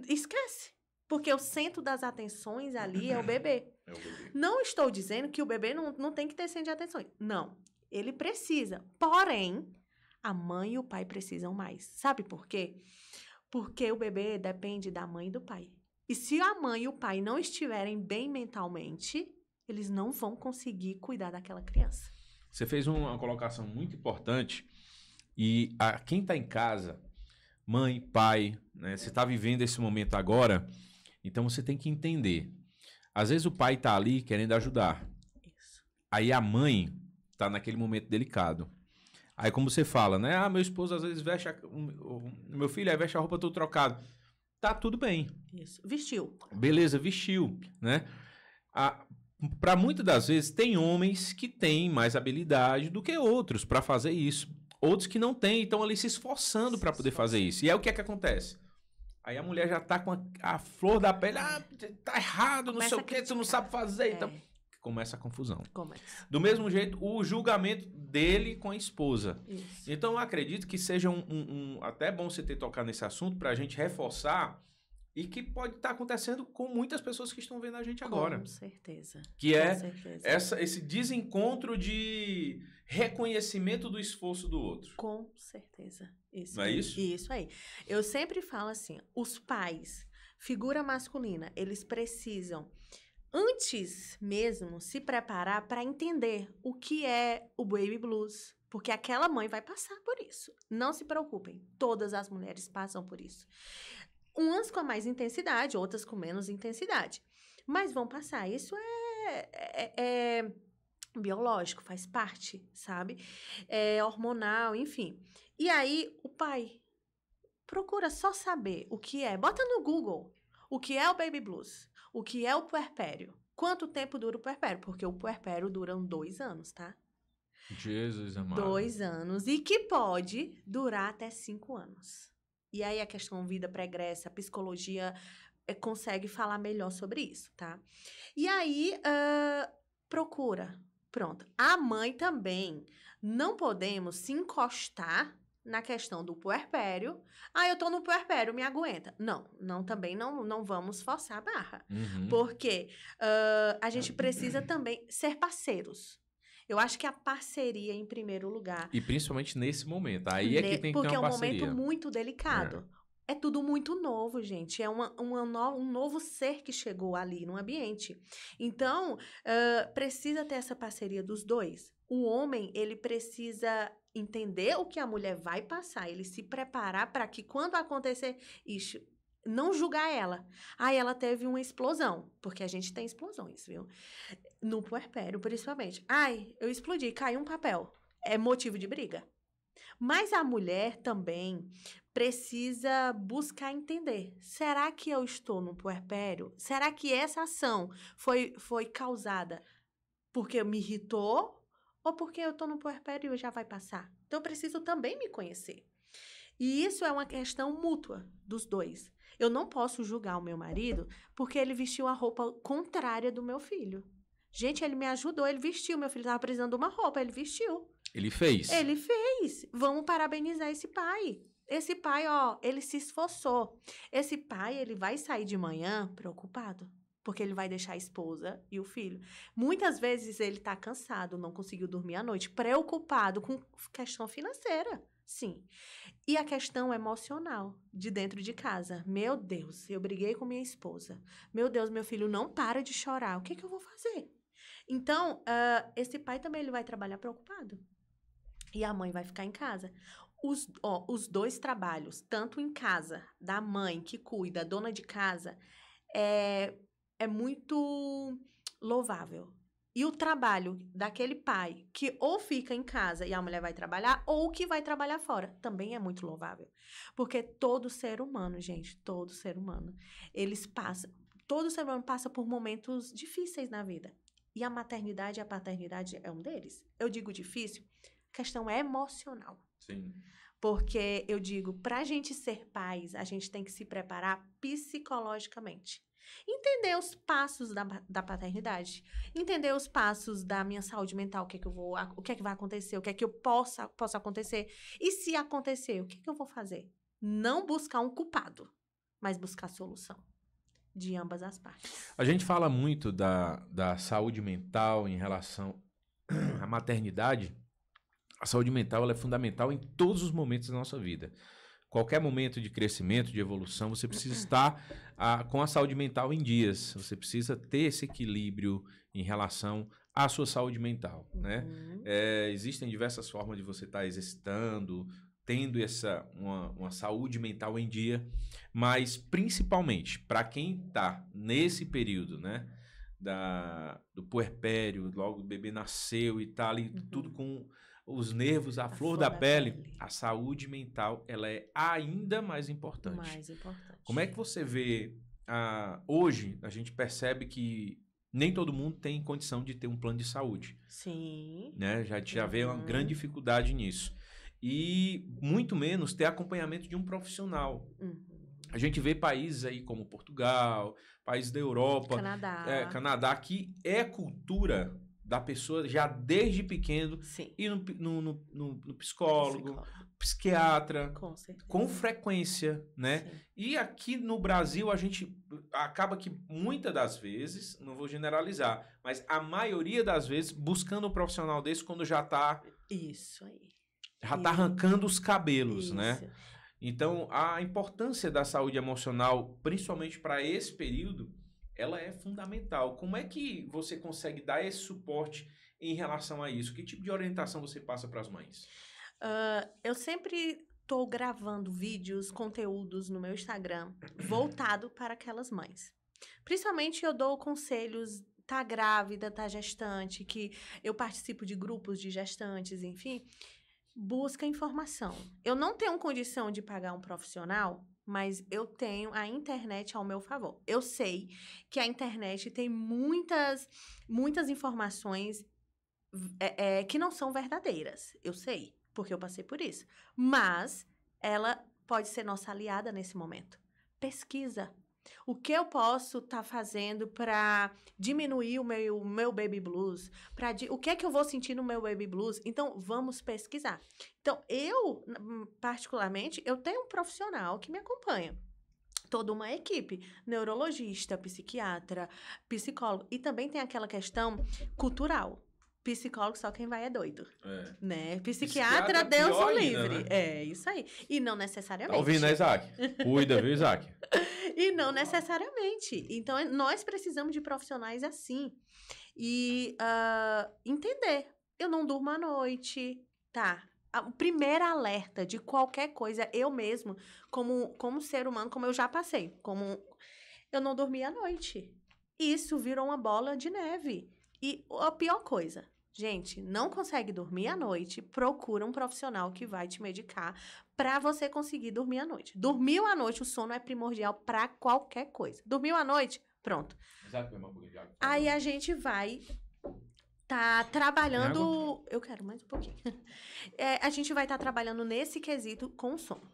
Esquece. Porque o centro das atenções ali é o bebê. Não estou dizendo que o bebê não tem que ter centro de atenções. Não. Ele precisa. Porém, a mãe e o pai precisam mais. Sabe por quê? Porque o bebê depende da mãe e do pai. E se a mãe e o pai não estiverem bem mentalmente, eles não vão conseguir cuidar daquela criança. Você fez uma colocação muito importante e quem está em casa, mãe, pai, né, você está vivendo esse momento agora, então você tem que entender. Às vezes o pai está ali querendo ajudar. Isso. Aí a mãe está naquele momento delicado. Aí como você fala, né? Meu esposo às vezes veste, meu filho aí veste a roupa todo trocado. Tá tudo bem. Isso. Vestiu. Beleza, vestiu, né? Para muitas das vezes, tem homens que têm mais habilidade do que outros para fazer isso. Outros que não têm, estão ali se esforçando para poder fazer isso. E aí o que é que acontece? Aí a mulher já tá com a flor da pele, tá errado, não sei o que, tu não sabe fazer. Então, começa a confusão. Do mesmo jeito, o julgamento dele com a esposa. Isso. Então, eu acredito que seja até bom você ter tocado nesse assunto para a gente reforçar. E que pode estar acontecendo com muitas pessoas que estão vendo a gente agora. Com certeza. Que esse desencontro de reconhecimento do esforço do outro. Com certeza. Isso. Não é isso? Isso aí. Eu sempre falo assim, os pais, figura masculina, eles precisam, antes mesmo, se preparar para entender o que é o baby blues. Porque aquela mãe vai passar por isso. Não se preocupem, todas as mulheres passam por isso. Umas com mais intensidade, outras com menos intensidade. Mas vão passar. Isso é biológico, faz parte, sabe? É hormonal, enfim. E aí, o pai procura só saber o que é. Bota no Google o que é o baby blues, o que é o puerpério. Quanto tempo dura o puerpério? Porque o puerpério dura 2 anos, tá? Jesus amado. 2 anos. E que pode durar até 5 anos. E aí a questão vida pregressa, a psicologia consegue falar melhor sobre isso, tá? E aí, procura. Pronto. A mãe também, não podemos se encostar na questão do puerpério. Eu tô no puerpério, me aguenta. Também não vamos forçar a barra. Porque a gente precisa também ser parceiros. Eu acho que a parceria em primeiro lugar. E principalmente nesse momento. Aí é que tem que ter uma parceria. Porque é um momento muito delicado. É tudo muito novo, gente. É um novo ser que chegou ali no ambiente. Então, precisa ter essa parceria dos dois. O homem, ele precisa entender o que a mulher vai passar. Ele se preparar para que quando acontecer isso, não julgar ela. Ela teve uma explosão. Porque a gente tem explosões, viu? No puerpério, principalmente. Eu explodi, caiu um papel. É motivo de briga. Mas a mulher também precisa buscar entender. Será que eu estou no puerpério? Será que essa ação foi causada porque me irritou? Ou porque eu estou no puerpério e já vai passar? Então, eu preciso também me conhecer. E isso é uma questão mútua dos dois. Eu não posso julgar o meu marido porque ele vestiu a roupa contrária do meu filho. Gente, ele me ajudou, ele vestiu. Meu filho tava precisando de uma roupa, ele vestiu. Ele fez. Ele fez. Vamos parabenizar esse pai. Esse pai, ó, ele se esforçou. Esse pai, ele vai sair de manhã preocupado. Porque ele vai deixar a esposa e o filho. Muitas vezes ele tá cansado, não conseguiu dormir à noite, preocupado com questão financeira. Sim. E a questão emocional de dentro de casa. Meu Deus, eu briguei com minha esposa. Meu Deus, meu filho não para de chorar. O que que eu vou fazer? Então, esse pai também ele vai trabalhar preocupado. E a mãe vai ficar em casa. Os dois trabalhos, tanto em casa, da mãe que cuida, dona de casa, é muito louvável. E o trabalho daquele pai que ou fica em casa e a mulher vai trabalhar, ou que vai trabalhar fora, também é muito louvável. Porque todo ser humano, gente, todo ser humano, todo ser humano passa por momentos difíceis na vida. E a maternidade e a paternidade é um deles. Eu digo difícil, questão emocional. Sim. Porque eu digo, pra gente ser pais, a gente tem que se preparar psicologicamente. Entender os passos da paternidade. Entender os passos da minha saúde mental, o que é que vai acontecer, o que é que eu possa acontecer. E se acontecer, o que é que eu vou fazer? Não buscar um culpado, mas buscar solução de ambas as partes. A gente fala muito da saúde mental em relação à maternidade. A saúde mental ela é fundamental em todos os momentos da nossa vida. Qualquer momento de crescimento, de evolução, você precisa estar com a saúde mental em dias. Você precisa ter esse equilíbrio em relação à sua saúde mental, né? Existem diversas formas de você estar exercitando, tendo uma saúde mental em dia, mas principalmente para quem está nesse período, né? Do puerpério, logo o bebê nasceu e tá ali tudo com os nervos, a flor da pele, a saúde mental, ela é ainda mais importante. Mais importante. Como é que você vê, hoje a gente percebe que nem todo mundo tem condição de ter um plano de saúde. Sim. Né? Já vê uma grande dificuldade nisso. E muito menos ter acompanhamento de um profissional. A gente vê países aí como Portugal, países da Europa, Canadá, que é cultura da pessoa já desde pequeno ir no psicólogo, psiquiatra, com frequência, né? Sim. E aqui no Brasil a gente acaba que muitas das vezes, não vou generalizar, mas a maioria das vezes buscando um profissional desse quando já tá... Isso aí. Já tá arrancando os cabelos, né? Então, a importância da saúde emocional, principalmente para esse período, ela é fundamental. Como é que você consegue dar esse suporte em relação a isso? Que tipo de orientação você passa para as mães? Eu sempre estou gravando vídeos, conteúdos no meu Instagram voltado para aquelas mães. Principalmente eu dou conselhos, tá grávida, tá gestante, que eu participo de grupos de gestantes, enfim. Busca informação. Eu não tenho condição de pagar um profissional, mas eu tenho a internet ao meu favor. Eu sei que a internet tem muitas informações que não são verdadeiras. Eu sei, porque eu passei por isso. Mas ela pode ser nossa aliada nesse momento. Pesquisa. O que eu posso estar fazendo para diminuir o meu baby blues? O que é que eu vou sentir no meu baby blues? Então, vamos pesquisar. Então, eu, particularmente, eu tenho um profissional que me acompanha. Toda uma equipe. Neurologista, psiquiatra, psicólogo. E também tem aquela questão cultural. Psicólogo só quem vai é doido, né? Psiquiatra Deus o livre. Né? É, isso aí. E não necessariamente. Tá ouvindo, né, Isaac? Cuida, viu, Isaac? E não necessariamente. Então, nós precisamos de profissionais assim. E entender. Eu não durmo à noite, tá? O primeiro alerta de qualquer coisa, eu mesmo, como ser humano, como eu já passei, eu não dormi à noite. Isso virou uma bola de neve. E a pior coisa, gente, não consegue dormir à noite, procura um profissional que vai te medicar para você conseguir dormir à noite. Dormiu à noite, o sono é primordial para qualquer coisa. Dormiu à noite, pronto. Aí a gente vai trabalhando... Eu quero mais um pouquinho. A gente vai estar trabalhando nesse quesito com o sono.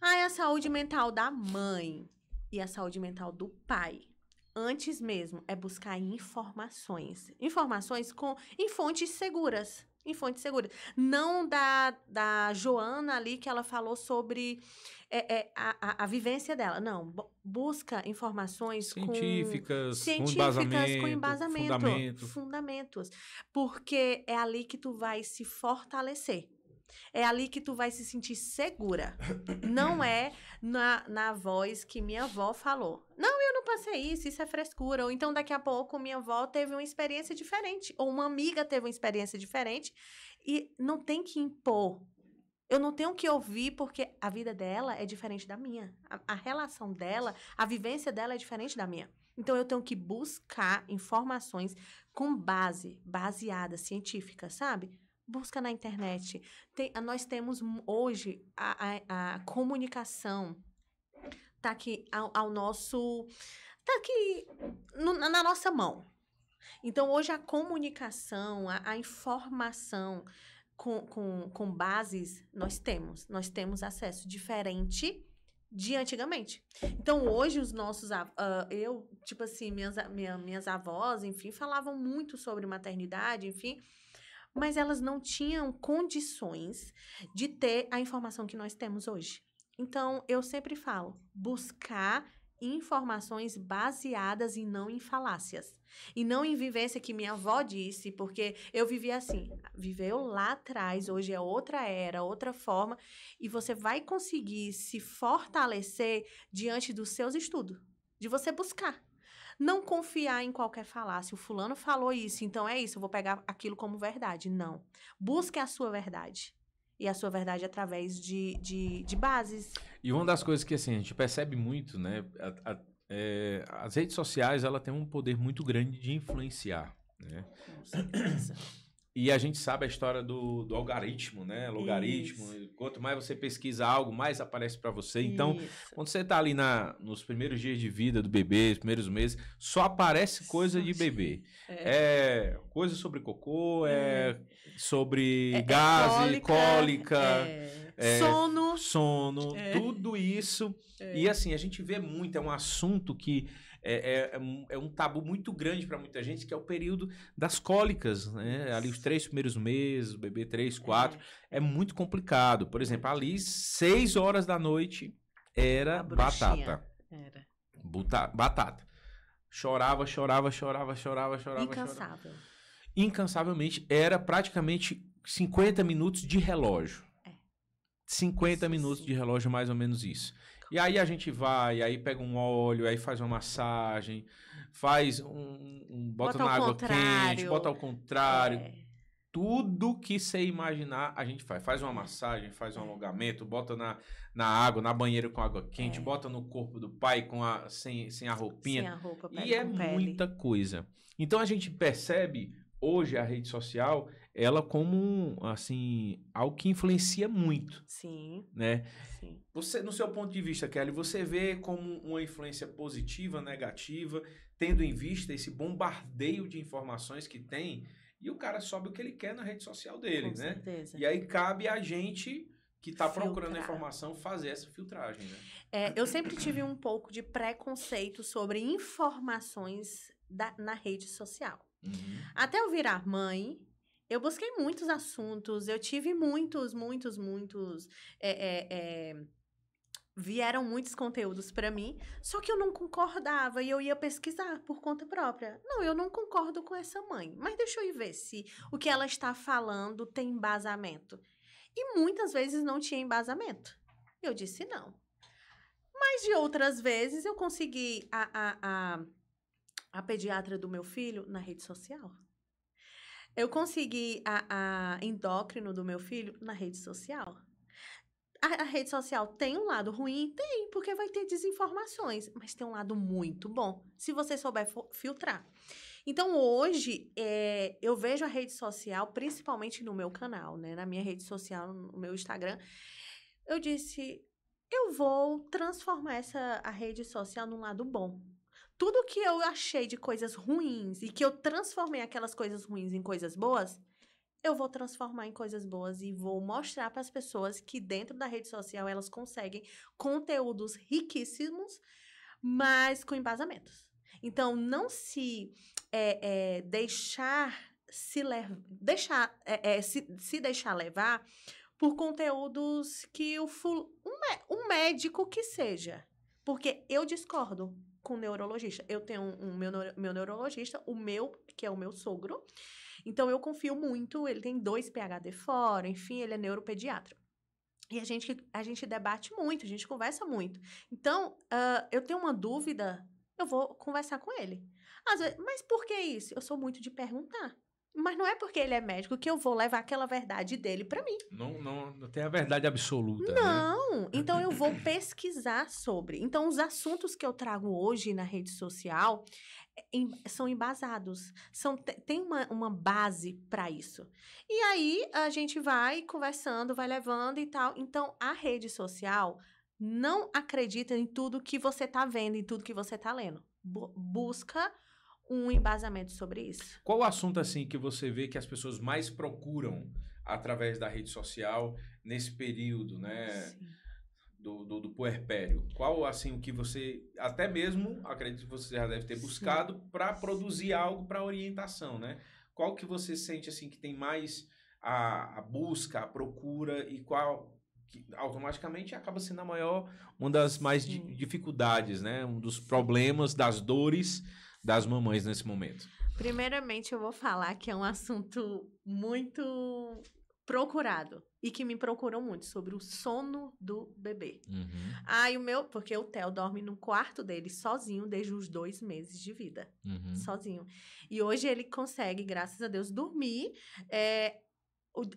Aí a saúde mental da mãe e a saúde mental do pai. antes mesmo, é buscar informações. Informações em fontes seguras. Em fontes seguras. Não da Joana ali, que ela falou sobre a vivência dela. Não, busca informações Científicas, com científicas com embasamento, fundamentos. Porque é ali que tu vai se fortalecer. É ali que tu vai se sentir segura. Não é na voz que minha avó falou. Não, eu não passei isso é frescura. Ou então, daqui a pouco, minha avó teve uma experiência diferente. Ou uma amiga teve uma experiência diferente. E não tem que impor. Eu não tenho que ouvir porque a vida dela é diferente da minha. A relação dela, a vivência dela é diferente da minha. Então, eu tenho que buscar informações com baseada, científica, sabe? Busca na internet. Nós temos hoje a comunicação. Tá aqui ao nosso... Tá aqui na nossa mão. Então, hoje a comunicação, a informação com bases, nós temos. Nós temos acesso diferente de antigamente. Então, hoje os nossos... tipo assim, minhas avós, enfim, falavam muito sobre maternidade, enfim... Mas elas não tinham condições de ter a informação que nós temos hoje. Então, eu sempre falo, buscar informações baseadas e não em falácias. E não em vivência que minha avó disse, porque eu vivia assim. Viveu lá atrás, hoje é outra era, outra forma. E você vai conseguir se fortalecer diante dos seus estudos. De você buscar. Não confiar em qualquer falácia. O fulano falou isso, então é isso, eu vou pegar aquilo como verdade. Não. Busque a sua verdade. E a sua verdade através de bases. E uma das coisas que assim, a gente percebe muito, né? As redes sociais, ela tem um poder muito grande de influenciar, né? Com certeza. E a gente sabe a história do algoritmo, né? Logaritmo. Quanto mais você pesquisa algo, mais aparece para você. Então, quando você tá ali nos primeiros dias de vida do bebê, os primeiros meses, só aparece coisa de bebê. Coisa sobre cocô, sobre gases, cólica, sono, tudo isso. E assim, a gente vê muito, é um assunto que é um tabu muito grande para muita gente, que é o período das cólicas, né? Ali os 3 primeiros meses, o bebê 3, 4, é muito complicado. Por exemplo, ali 6 horas da noite era batata. Batata. Chorava. Incansavelmente, era praticamente 50 minutos de relógio. 50 minutos de relógio, mais ou menos isso. E aí a gente vai, aí pega um óleo, aí faz uma massagem, faz bota na água quente, bota ao contrário. Tudo que você imaginar, a gente faz. Faz uma massagem, faz um alongamento, bota na água, na banheira com água quente, bota no corpo do pai sem a roupinha. Sem a roupa, e é muita coisa. Então a gente percebe hoje a rede social, ela como, assim, algo que influencia muito. Sim. Né? Sim. Você, no seu ponto de vista, Kelly, você vê como uma influência positiva, negativa, tendo em vista esse bombardeio de informações que tem, e o cara sobe o que ele quer na rede social dele, Com certeza. E aí cabe a gente que está procurando a informação fazer essa filtragem, né? Eu sempre tive um pouco de preconceito sobre informações na rede social. Até eu virar mãe, eu busquei muitos assuntos, eu tive muitos vieram muitos conteúdos para mim, só que eu não concordava e eu ia pesquisar por conta própria. Não, eu não concordo com essa mãe, mas deixa eu ir ver se o que ela está falando tem embasamento. E muitas vezes não tinha embasamento. Eu disse não. Mas de outras vezes eu consegui a pediatra do meu filho na rede social. Eu consegui a endócrino do meu filho na rede social. A rede social tem um lado ruim? Tem, porque vai ter desinformações. Mas tem um lado muito bom, se você souber filtrar. Então, hoje, eu vejo a rede social, principalmente no meu canal, né? Na minha rede social, no meu Instagram. Eu disse, eu vou transformar a rede social num lado bom. Tudo que eu achei de coisas ruins e que eu transformei aquelas coisas ruins em coisas boas, eu vou transformar em coisas boas e vou mostrar para as pessoas que dentro da rede social elas conseguem conteúdos riquíssimos, mas com embasamentos. Então, não se se deixar levar por conteúdos que um médico que seja. Porque eu discordo com o neurologista. Eu tenho meu neurologista, que é o meu sogro. Então, eu confio muito. Ele tem 2 PhD fora, enfim, ele é neuropediatra. E a gente debate muito, a gente conversa muito. Então, eu tenho uma dúvida, eu vou conversar com ele. Às vezes, mas por que isso? Eu sou muito de perguntar. Mas não é porque ele é médico que eu vou levar aquela verdade dele para mim. Não tem a verdade absoluta, Não! né? Então, eu vou pesquisar sobre. Então, os assuntos que eu trago hoje na rede social são embasados. Tem uma base para isso. E aí, a gente vai conversando, vai levando e tal. Então, a rede social não acredita em tudo que você está vendo, em tudo que você está lendo. Busca um embasamento sobre isso. Qual o assunto, assim, que você vê que as pessoas mais procuram através da rede social nesse período, né? Do puerpério? Qual, assim, o que você, até mesmo, acredito que você já deve ter buscado para produzir algo para orientação, né? Qual que você sente, assim, que tem mais a busca, a procura e qual que automaticamente acaba sendo uma das mais dificuldades, né? Um dos problemas, das dores das mamães nesse momento. Primeiramente, eu vou falar que é um assunto muito procurado e que me procuram muito sobre o sono do bebê. Porque o Theo dorme no quarto dele sozinho desde os 2 meses de vida, sozinho. E hoje ele consegue, graças a Deus, dormir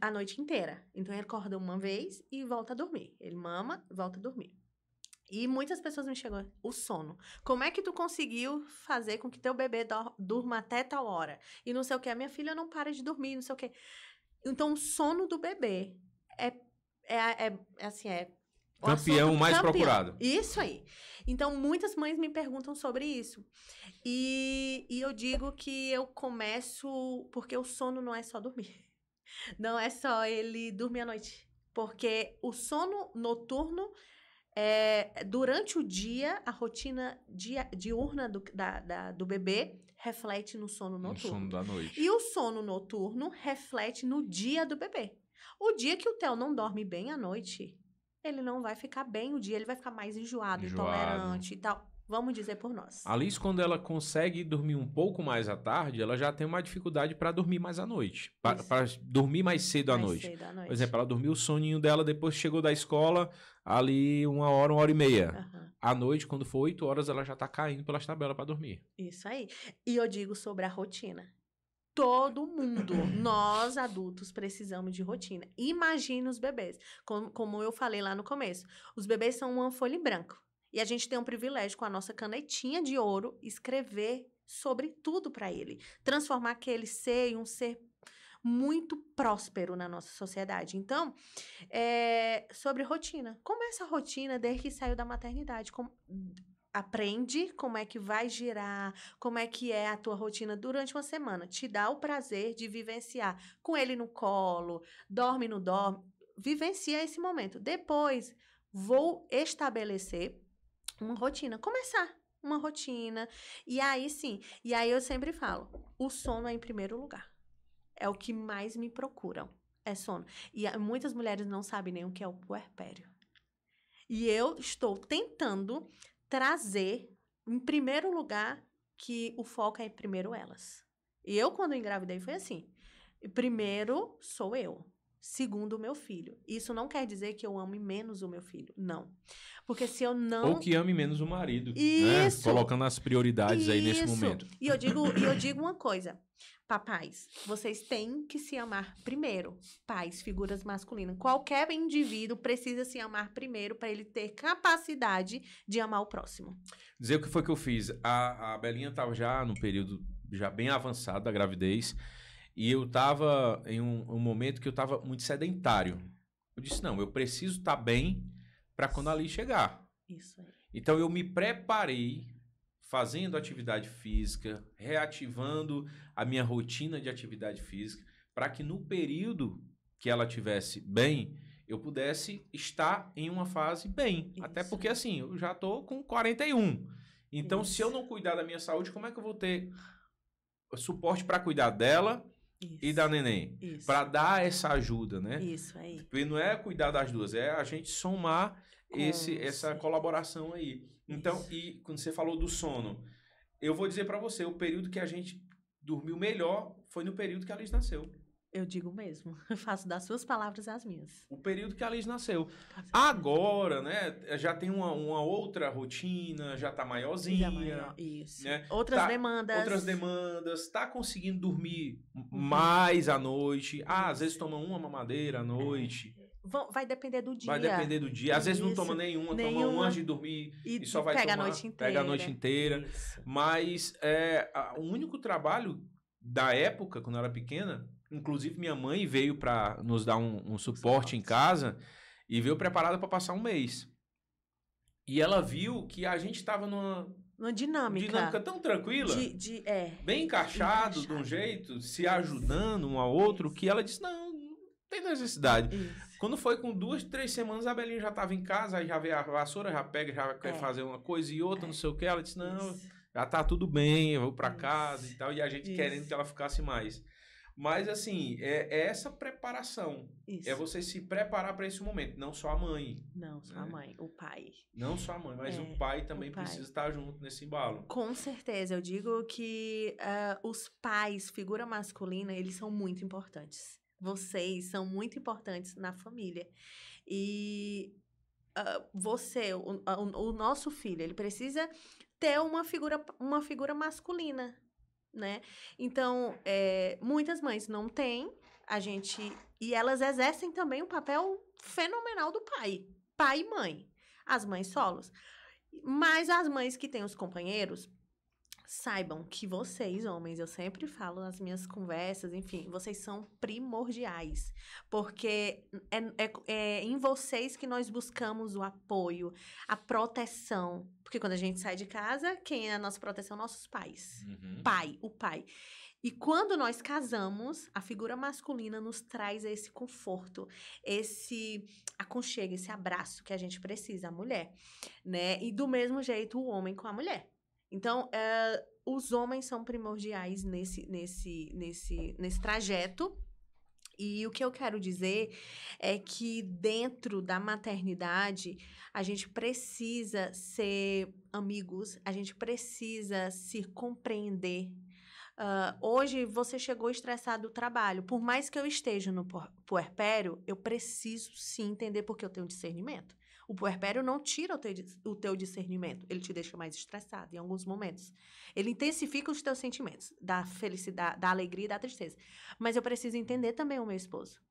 a noite inteira. Então ele acorda uma vez e volta a dormir. Ele mama, volta a dormir. E muitas pessoas me chegam, o sono. Como é que tu conseguiu fazer com que teu bebê durma até tal hora? E não sei o que, a minha filha não para de dormir, não sei o que. Então, o sono do bebê é campeão mais procurado. Isso aí. Então, muitas mães me perguntam sobre isso. E eu digo que eu começo... Porque o sono não é só dormir. Não é só ele dormir à noite. Porque o sono noturno... durante o dia, a rotina diurna do bebê reflete no sono noturno. No sono da noite. E o sono noturno reflete no dia do bebê. O dia que o Theo não dorme bem à noite, ele não vai ficar bem o dia, ele vai ficar mais enjoado. Intolerante e tal. Vamos dizer por nós. A Alice, quando ela consegue dormir um pouco mais à tarde, ela já tem uma dificuldade para dormir mais à noite. Para dormir mais cedo à noite. Por exemplo, ela dormiu o soninho dela, depois chegou da escola, ali 1h, 1h30. À noite, quando for 8 horas, ela já está caindo pelas tabelas para dormir. Isso aí. E eu digo sobre a rotina. Todo mundo, nós adultos, precisamos de rotina. Imagina os bebês. Como eu falei lá no começo, os bebês são uma folha em branco. E a gente tem um privilégio, com a nossa canetinha de ouro, escrever sobre tudo para ele. Transformar aquele ser em um ser muito próspero na nossa sociedade. Então, sobre rotina. Começa a rotina desde que saiu da maternidade. Aprende como é que vai girar, como é que é a tua rotina durante uma semana. Te dá o prazer de vivenciar com ele no colo, dorme, não dorme. Vivencia esse momento. Depois, vou estabelecer uma rotina. Começar uma rotina. E aí, sim. E aí, eu sempre falo, o sono é em primeiro lugar. É o que mais me procuram. É sono. E muitas mulheres não sabem nem o que é o puerpério. E eu estou tentando trazer, em primeiro lugar, que o foco é primeiro elas. E eu, quando engravidei, foi assim. Primeiro sou eu. Segundo, o meu filho. Isso não quer dizer que eu ame menos o meu filho. Não. Porque se eu não... Ou que ame menos o marido. Isso. Né? Colocando as prioridades aí nesse momento. E eu digo uma coisa. Papais, vocês têm que se amar primeiro. Pais, figuras masculinas. Qualquer indivíduo precisa se amar primeiro para ele ter capacidade de amar o próximo. Dizer o que foi que eu fiz. A Belinha estava já no período já bem avançado da gravidez. E eu estava em um momento que eu estava muito sedentário. Eu disse, não, eu preciso estar bem para quando ali chegar. Isso aí. Então, eu me preparei fazendo atividade física, reativando a minha rotina de atividade física, para que no período que ela tivesse bem, eu pudesse estar em uma fase bem. Isso. Até porque, assim, eu já estou com 41. Então, se eu Isso. não cuidar da minha saúde, como é que eu vou ter suporte para cuidar dela e da neném? Isso. Para dar essa ajuda, né? Isso aí. Porque não é cuidar das duas, é a gente somar essa certeza. colaboração aí. Então, Isso. e quando você falou do sono, eu vou dizer para você, o período que a gente dormiu melhor foi no período que a Liz nasceu. Eu digo mesmo. Eu faço das suas palavras as minhas. O período que a Liz nasceu. Com certeza. Agora, né, já tem uma outra rotina, já tá maiorzinha. Já maior. Isso. Né? Outras demandas. Outras demandas, tá conseguindo dormir mais à noite. Às vezes toma uma mamadeira à noite. Vai depender do dia. Vai depender do dia. Às vezes não Isso. toma toma uma antes de dormir e só vai pega tomar. A noite inteira. Pega a noite inteira. Isso. Mas o único trabalho da época, quando eu era pequena, inclusive minha mãe veio para nos dar um suporte em casa e veio preparada para passar um mês. E ela viu que a gente estava numa dinâmica tão tranquila, bem encaixado de um jeito, se ajudando um ao outro, que ela disse, não tem necessidade. Isso. Quando foi com 2, 3 semanas, a Belinha já estava em casa, aí já veio a vassoura, já pega, já quer fazer uma coisa e outra, não sei o que. Ela disse, não, já tá tudo bem, eu vou para casa e tal. E a gente querendo que ela ficasse mais. Mas, assim, é essa preparação. Isso. É você se preparar para esse momento. Não só a mãe. Não só a mãe, o pai. Não só a mãe, mas o pai também precisa estar junto nesse embalo. Com certeza. Eu digo que os pais, figura masculina, eles são muito importantes. Vocês são muito importantes na família. E o nosso filho, ele precisa ter uma figura masculina, né? Então, muitas mães não têm, e elas exercem também um papel fenomenal do pai e mãe, as mães solos. Mas as mães que têm os companheiros, saibam que vocês, homens, eu sempre falo nas minhas conversas, enfim, vocês são primordiais, porque é em vocês que nós buscamos o apoio, a proteção, porque quando a gente sai de casa, quem é a nossa proteção? Nossos pais. O pai. E quando nós casamos, a figura masculina nos traz esse conforto, esse aconchego, esse abraço que a gente precisa, a mulher, né? E do mesmo jeito o homem com a mulher. Então, os homens são primordiais nesse trajeto. E o que eu quero dizer é que dentro da maternidade, a gente precisa ser amigos, a gente precisa se compreender. Hoje, você chegou estressado do trabalho. Por mais que eu esteja no puerpério, eu preciso sim entender porque eu tenho discernimento. O puerpério não tira o teu discernimento. Ele te deixa mais estressado em alguns momentos. Ele intensifica os teus sentimentos, da felicidade, da alegria e da tristeza. Mas eu preciso entender também o meu esposo.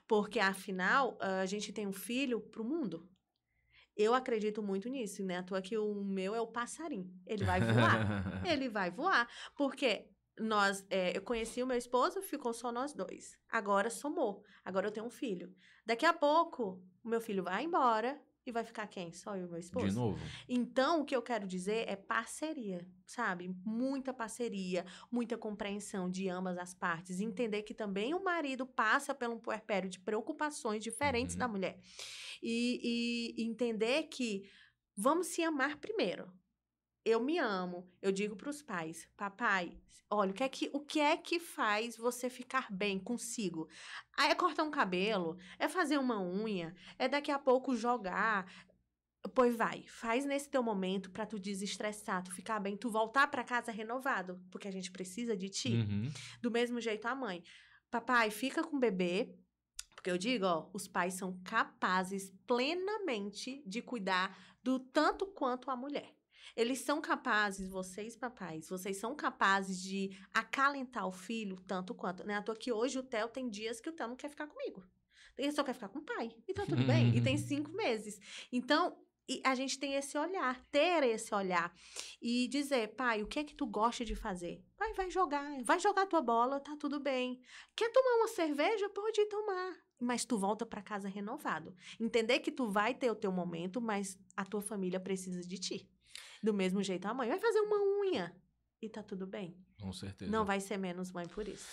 Porque, afinal, a gente tem um filho pro mundo. Eu acredito muito nisso, né? À toa que o meu é o passarinho. Ele vai voar. Ele vai voar. Porque eu conheci o meu esposo, ficou só nós dois. Agora somou. Agora eu tenho um filho. Daqui a pouco, o meu filho vai embora e vai ficar quem? Só eu e meu esposo? De novo. Então, o que eu quero dizer é parceria, sabe? Muita parceria, muita compreensão de ambas as partes. Entender que também o marido passa por um puerpério de preocupações diferentes da mulher. E entender que vamos se amar primeiro. Eu me amo, eu digo para os pais, papai, olha, o que é que faz você ficar bem consigo? É cortar um cabelo, é fazer uma unha, é daqui a pouco jogar. Pois faz nesse teu momento para tu desestressar, tu ficar bem, tu voltar para casa renovado, porque a gente precisa de ti. Do mesmo jeito a mãe. Papai, fica com o bebê, porque eu digo, os pais são capazes plenamente de cuidar do tanto quanto a mulher. Eles são capazes, vocês papais, vocês são capazes de acalentar o filho tanto quanto. Não é à toa que hoje o Theo tem dias que o Theo não quer ficar comigo. Ele só quer ficar com o pai. E tá tudo bem. E tem 5 meses. Então, a gente tem esse olhar, ter esse olhar. E dizer, pai, o que é que tu gosta de fazer? Pai, vai jogar tua bola, tá tudo bem. Quer tomar uma cerveja? Pode ir tomar. Mas tu volta para casa renovado. Entender que tu vai ter o teu momento, mas a tua família precisa de ti. Do mesmo jeito, a mãe vai fazer uma unha e tá tudo bem. Com certeza. Não vai ser menos mãe por isso.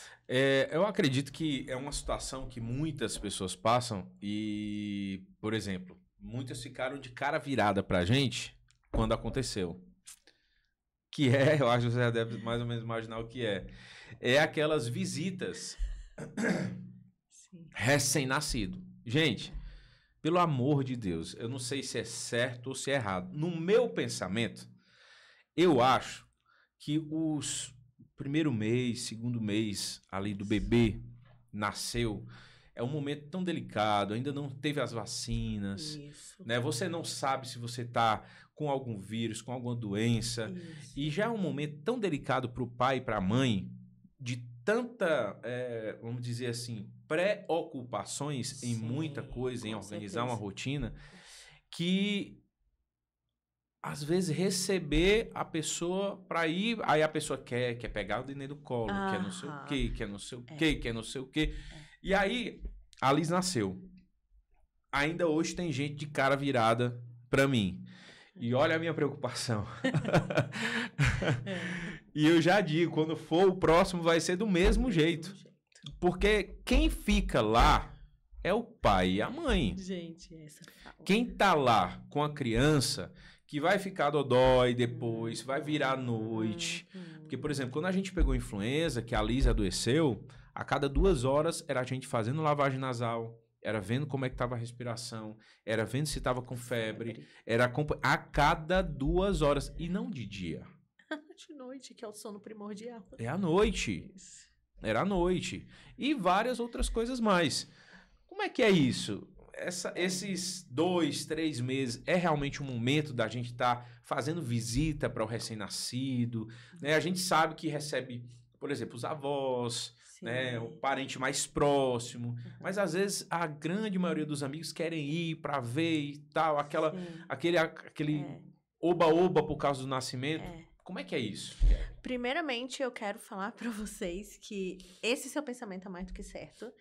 Eu acredito que é uma situação que muitas pessoas passam e, por exemplo, muitas ficaram de cara virada pra gente quando aconteceu. que é, eu acho que você já deve mais ou menos imaginar o que é aquelas visitas recém-nascido. Gente, pelo amor de Deus, eu não sei se é certo ou se é errado. No meu pensamento, eu acho que os primeiro mês, segundo mês ali do bebê nasceu, é um momento tão delicado, ainda não teve as vacinas, Isso. né? Você não sabe se você está com algum vírus, com alguma doença, e já é um momento tão delicado para o pai e para a mãe, de tanta, vamos dizer assim, preocupações em muita coisa, em organizar uma rotina, que às vezes receber a pessoa para ir, aí a pessoa quer pegar o neném do colo, quer não sei o quê, quer não sei o quê, quer não sei o quê. E aí, a Liz nasceu. Ainda hoje tem gente de cara virada para mim. E olha a minha preocupação. E eu já digo, quando for o próximo vai ser do mesmo jeito. Porque quem fica lá é o pai e a mãe. Gente, essa fala. Quem tá lá com a criança, que vai ficar dodói depois, vai virar à noite. Porque, por exemplo, quando a gente pegou influenza, que a Liz adoeceu, a cada 2 horas era a gente fazendo lavagem nasal, era vendo como é que estava a respiração, era vendo se estava com febre, era a cada 2 horas, e não de dia. De noite, que é o sono primordial. É à noite. Era à noite. E várias outras coisas mais. Como é que é isso? Esses 2, 3 meses é realmente um momento da gente estar fazendo visita para o recém-nascido, né? A gente sabe que recebe, por exemplo, os avós, né, o parente mais próximo, mas às vezes a grande maioria dos amigos querem ir para ver e tal, aquele oba-oba por causa do nascimento. Como é que é isso? Primeiramente, eu quero falar para vocês que esse seu pensamento é mais do que certo,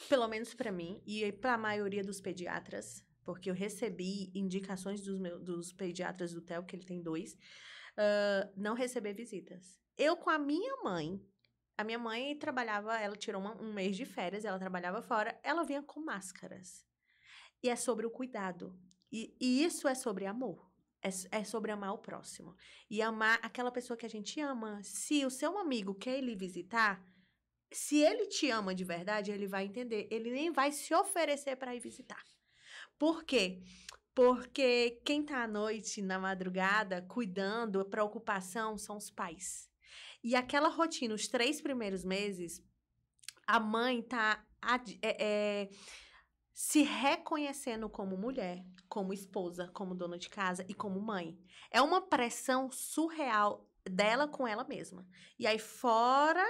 pelo menos para mim e para a maioria dos pediatras, porque eu recebi indicações dos pediatras do Theo, que ele tem 2, não receber visitas. Eu com a minha mãe trabalhava, ela tirou um mês de férias, ela trabalhava fora, ela vinha com máscaras. E é sobre o cuidado. E isso é sobre amor. É sobre amar o próximo. E amar aquela pessoa que a gente ama. Se o seu amigo quer lhe visitar, se ele te ama de verdade, ele vai entender. Ele nem vai se oferecer para ir visitar. Por quê? Porque quem tá à noite, na madrugada, cuidando, a preocupação são os pais. E aquela rotina, os 3 primeiros meses, a mãe tá se reconhecendo como mulher, como esposa, como dona de casa e como mãe. É uma pressão surreal dela com ela mesma. E aí, fora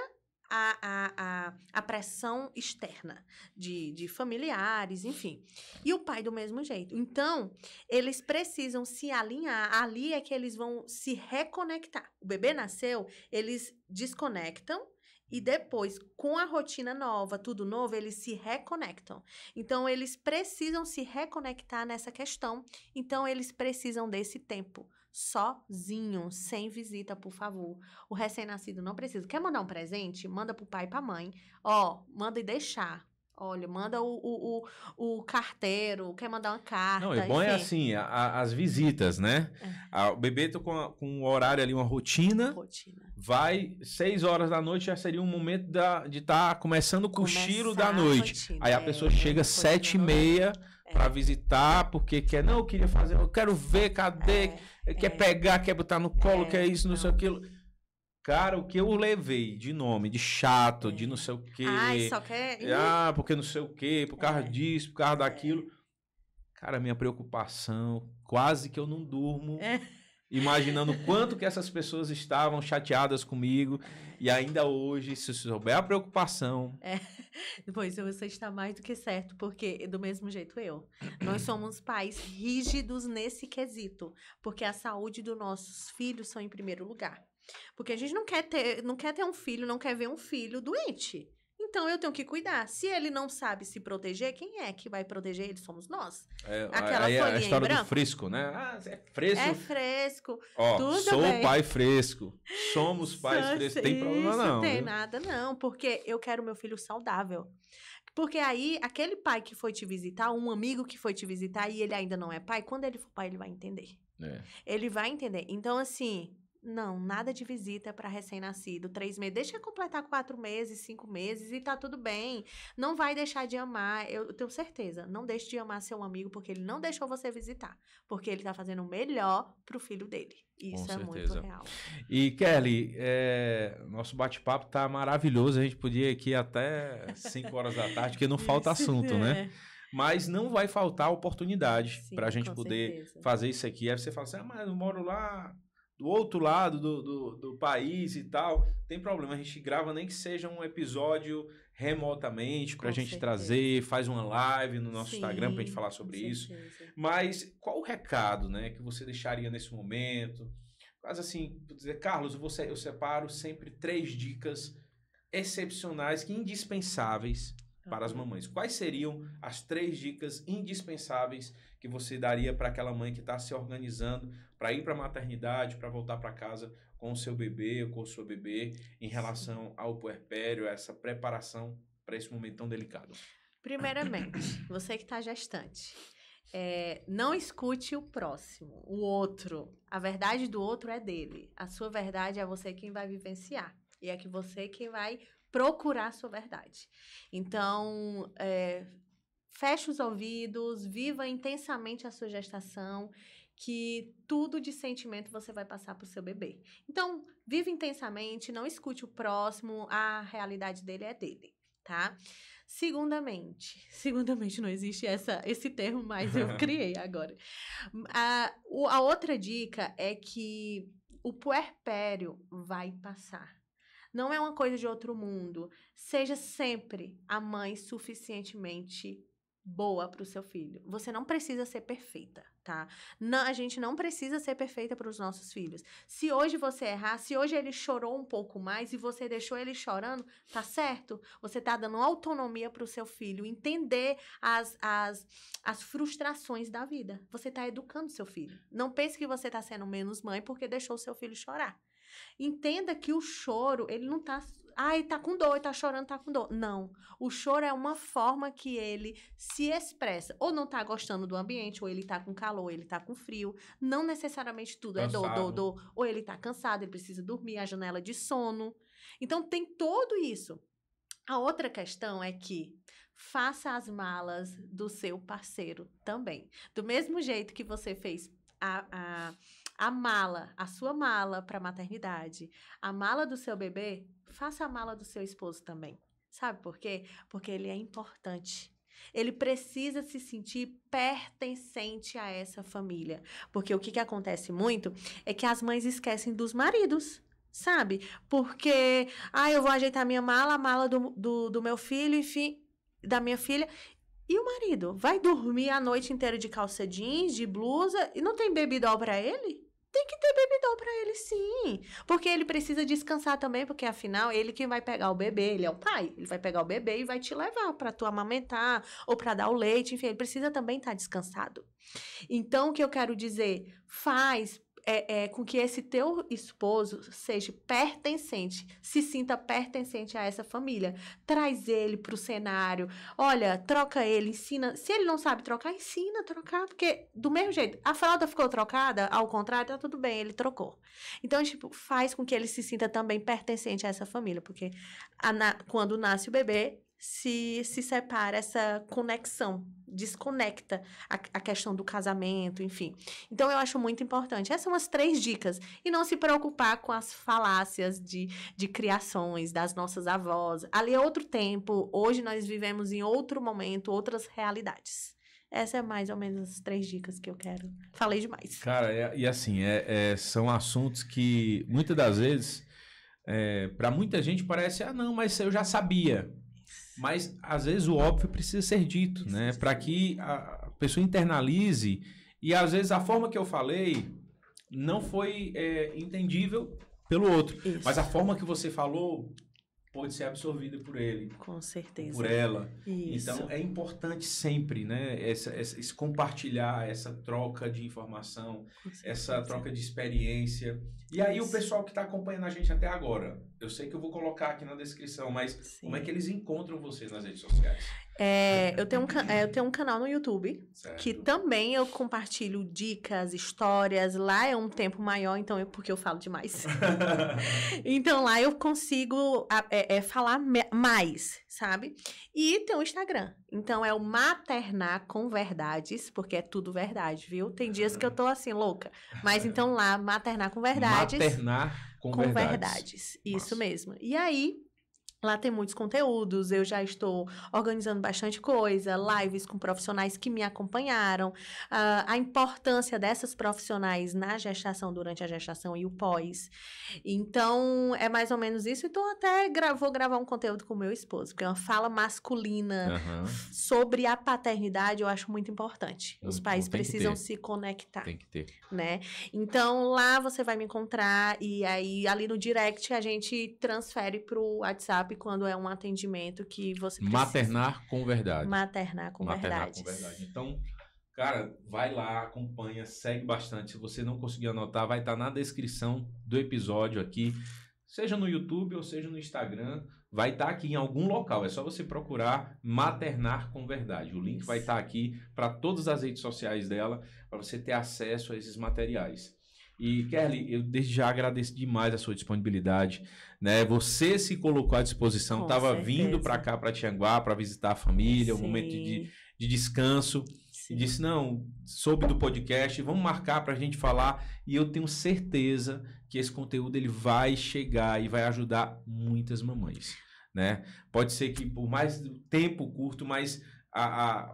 a pressão externa de familiares, enfim. E o pai do mesmo jeito. Então, eles precisam se alinhar. Ali é que eles vão se reconectar. O bebê nasceu, eles desconectam e depois, com a rotina nova, tudo novo, eles se reconectam. Então, eles precisam se reconectar nessa questão. Então, eles precisam desse tempo. Sozinho, sem visita, por favor. O recém-nascido não precisa. Quer mandar um presente? Manda pro pai e pra mãe. Manda e deixar. Olha, manda o carteiro, quer mandar uma carta. Não, é bom, enfim. É assim, as visitas, né? O bebê tá com um horário ali, uma rotina. Vai, 6 horas da noite já seria um momento de estar começando o cochilo da noite. Aí a pessoa chega 7h30 para visitar, porque quer, não, eu queria fazer, eu quero ver, cadê? Quer pegar, quer botar no colo, quer isso, não sei aquilo. Cara, o que eu levei de nome, de chato, de não sei o quê. Só quer... porque não sei o quê, por causa disso, por causa daquilo. Cara, minha preocupação, quase que eu não durmo, imaginando quanto que essas pessoas estavam chateadas comigo. E ainda hoje, se souber a preocupação... Pois você está mais do que certo, porque do mesmo jeito nós somos pais rígidos nesse quesito, porque a saúde dos nossos filhos são em primeiro lugar. Porque a gente não quer ter um filho, não quer ver um filho doente. Então, eu tenho que cuidar. Se ele não sabe se proteger, quem é que vai proteger ele? Somos nós. Aquela folhinha a história do fresco, né? É fresco. É fresco. Sou pai fresco. Somos pais frescos. Tem problema não. Não tem nada não, porque eu quero meu filho saudável. Porque aí, aquele pai que foi te visitar, um amigo que foi te visitar e ele ainda não é pai, quando ele for pai, ele vai entender. Ele vai entender. Então, assim... Não, nada de visita para recém-nascido, 3 meses. Deixa eu completar 4 meses, 5 meses e tá tudo bem. Não vai deixar de amar, eu tenho certeza. Não deixe de amar seu amigo porque ele não deixou você visitar. Porque ele tá fazendo o melhor pro filho dele. Isso é muito real. E, Kelly, nosso bate-papo tá maravilhoso. A gente podia ir aqui até 5 horas da tarde, porque não falta assunto, né? Mas não vai faltar oportunidade para a gente poder fazer isso aqui. Aí você fala assim, mas eu moro lá do outro lado do país e tal. Tem problema, a gente grava nem que seja um episódio remotamente para a gente trazer, faz uma live no nosso Instagram para a gente falar sobre isso. Mas qual o recado, né, que você deixaria nesse momento? Quase assim, dizer, Carlos, eu separo sempre 3 dicas excepcionais, indispensáveis para as mamães. Quais seriam as 3 dicas indispensáveis que você daria para aquela mãe que está se organizando para ir para a maternidade, para voltar para casa com o seu bebê ou com a sua bebê em relação ao puerpério, essa preparação para esse momento tão delicado? Primeiramente, você que está gestante, não escute o próximo, o outro. A verdade do outro é dele. A sua verdade é você quem vai vivenciar. E é que você quem vai procurar a sua verdade. Então, feche os ouvidos, viva intensamente a sua gestação, que tudo de sentimento você vai passar para o seu bebê. Então, viva intensamente, não escute o próximo, a realidade dele é dele, tá? Segundamente não existe esse termo, mas eu criei agora. A outra dica é que o puerpério vai passar. Não é uma coisa de outro mundo. Seja sempre a mãe suficientemente boa para o seu filho. Você não precisa ser perfeita, tá? Não, a gente não precisa ser perfeita para os nossos filhos. Se hoje você errar, se hoje ele chorou um pouco mais e você deixou ele chorando, tá certo? Você tá dando autonomia para o seu filho entender as frustrações da vida. Você tá educando seu filho. Não pense que você tá sendo menos mãe porque deixou o seu filho chorar. Entenda que o choro, ele não tá... Ai, tá com dor, tá chorando, tá com dor. Não. O choro é uma forma que ele se expressa. Ou não tá gostando do ambiente, ou ele tá com calor, ou ele tá com frio. Não necessariamente tudo cansado. É dor. Ou ele tá cansado, ele precisa dormir, a janela de sono. Então, tem tudo isso. A outra questão é que faça as malas do seu parceiro também. Do mesmo jeito que você fez a mala, a sua mala para maternidade, a mala do seu bebê, faça a mala do seu esposo também. Sabe por quê? Porque ele é importante. Ele precisa se sentir pertencente a essa família. Porque o que acontece muito é que as mães esquecem dos maridos, sabe? Porque, eu vou ajeitar minha mala, a mala do meu filho, enfim, da minha filha... E o marido? Vai dormir a noite inteira de calça jeans, de blusa, e não tem baby-doll pra ele? Tem que ter baby-doll pra ele, sim. Porque ele precisa descansar também, porque afinal, ele que vai pegar o bebê, ele é o pai. Ele vai pegar o bebê e vai te levar pra tu amamentar, ou pra dar o leite, enfim, ele precisa também estar descansado. Então, o que eu quero dizer? Faz... com que esse teu esposo seja pertencente, se sinta pertencente a essa família. Traz ele pro cenário. Olha, troca ele, ensina. Se ele não sabe trocar, ensina a trocar. Porque, do mesmo jeito, a fralda ficou trocada, ao contrário, tá tudo bem, ele trocou. Então, faz com que ele se sinta também pertencente a essa família. Porque quando nasce o bebê, se separa essa conexão, desconecta a questão do casamento, enfim. Então, eu acho muito importante. Essas são as 3 dicas. E não se preocupar com as falácias de criações das nossas avós. Ali é outro tempo. Hoje nós vivemos em outro momento, outras realidades. Essa é mais ou menos as 3 dicas que eu quero. Falei demais. Cara, e assim, são assuntos que muitas das vezes, para muita gente parece, não, mas eu já sabia. Mas, às vezes, o óbvio precisa ser dito, né? Para que a pessoa internalize. E, às vezes, a forma que eu falei não foi entendível pelo outro. Isso. Mas a forma que você falou pode ser absorvida por ele. Com certeza. Por ela. Isso. Então, é importante sempre, né? Esse compartilhar, essa troca de informação, essa troca de experiência. E aí, o pessoal que está acompanhando a gente até agora... eu sei que eu vou colocar aqui na descrição, mas Sim. como é que eles encontram você nas redes sociais? Eu tenho um canal no YouTube, Certo. que também eu compartilho dicas, histórias. Lá é um tempo maior, então porque eu falo demais. Então lá eu consigo falar mais, sabe? E tem o Instagram. Então é o Maternar com Verdades, porque é tudo verdade, viu? Tem dias que eu tô assim, louca. Mas então lá, Maternar com Verdades. Maternar com Verdades. Isso Massa. mesmo. E aí, lá tem muitos conteúdos, eu já estou organizando bastante coisa, lives com profissionais que me acompanharam, a importância dessas profissionais na gestação, durante a gestação e o pós. Então, é mais ou menos isso. Então, até vou gravar um conteúdo com o meu esposo, porque é uma fala masculina sobre a paternidade eu acho muito importante. Os pais precisam se conectar. Tem que ter. Né? Então, lá você vai me encontrar e aí, ali no direct, a gente transfere pro WhatsApp quando é um atendimento que você precisa. Maternar com Verdade. Maternar com Verdades. Então, cara, vai lá, acompanha, segue bastante. Se você não conseguir anotar, vai estar na descrição do episódio aqui, seja no YouTube ou seja no Instagram. Vai estar aqui em algum local, é só você procurar Maternar com Verdade. O link vai estar aqui para todas as redes sociais dela, para você ter acesso a esses materiais. E, Kerly, eu desde já agradeço demais a sua disponibilidade, né? Você se colocou à disposição, estava vindo para cá, para Tianguá, para visitar a família, um momento de descanso. Sim. E disse, não, soube do podcast, vamos marcar para a gente falar. E eu tenho certeza que esse conteúdo ele vai chegar e vai ajudar muitas mamães, né? Pode ser que por mais tempo curto, mas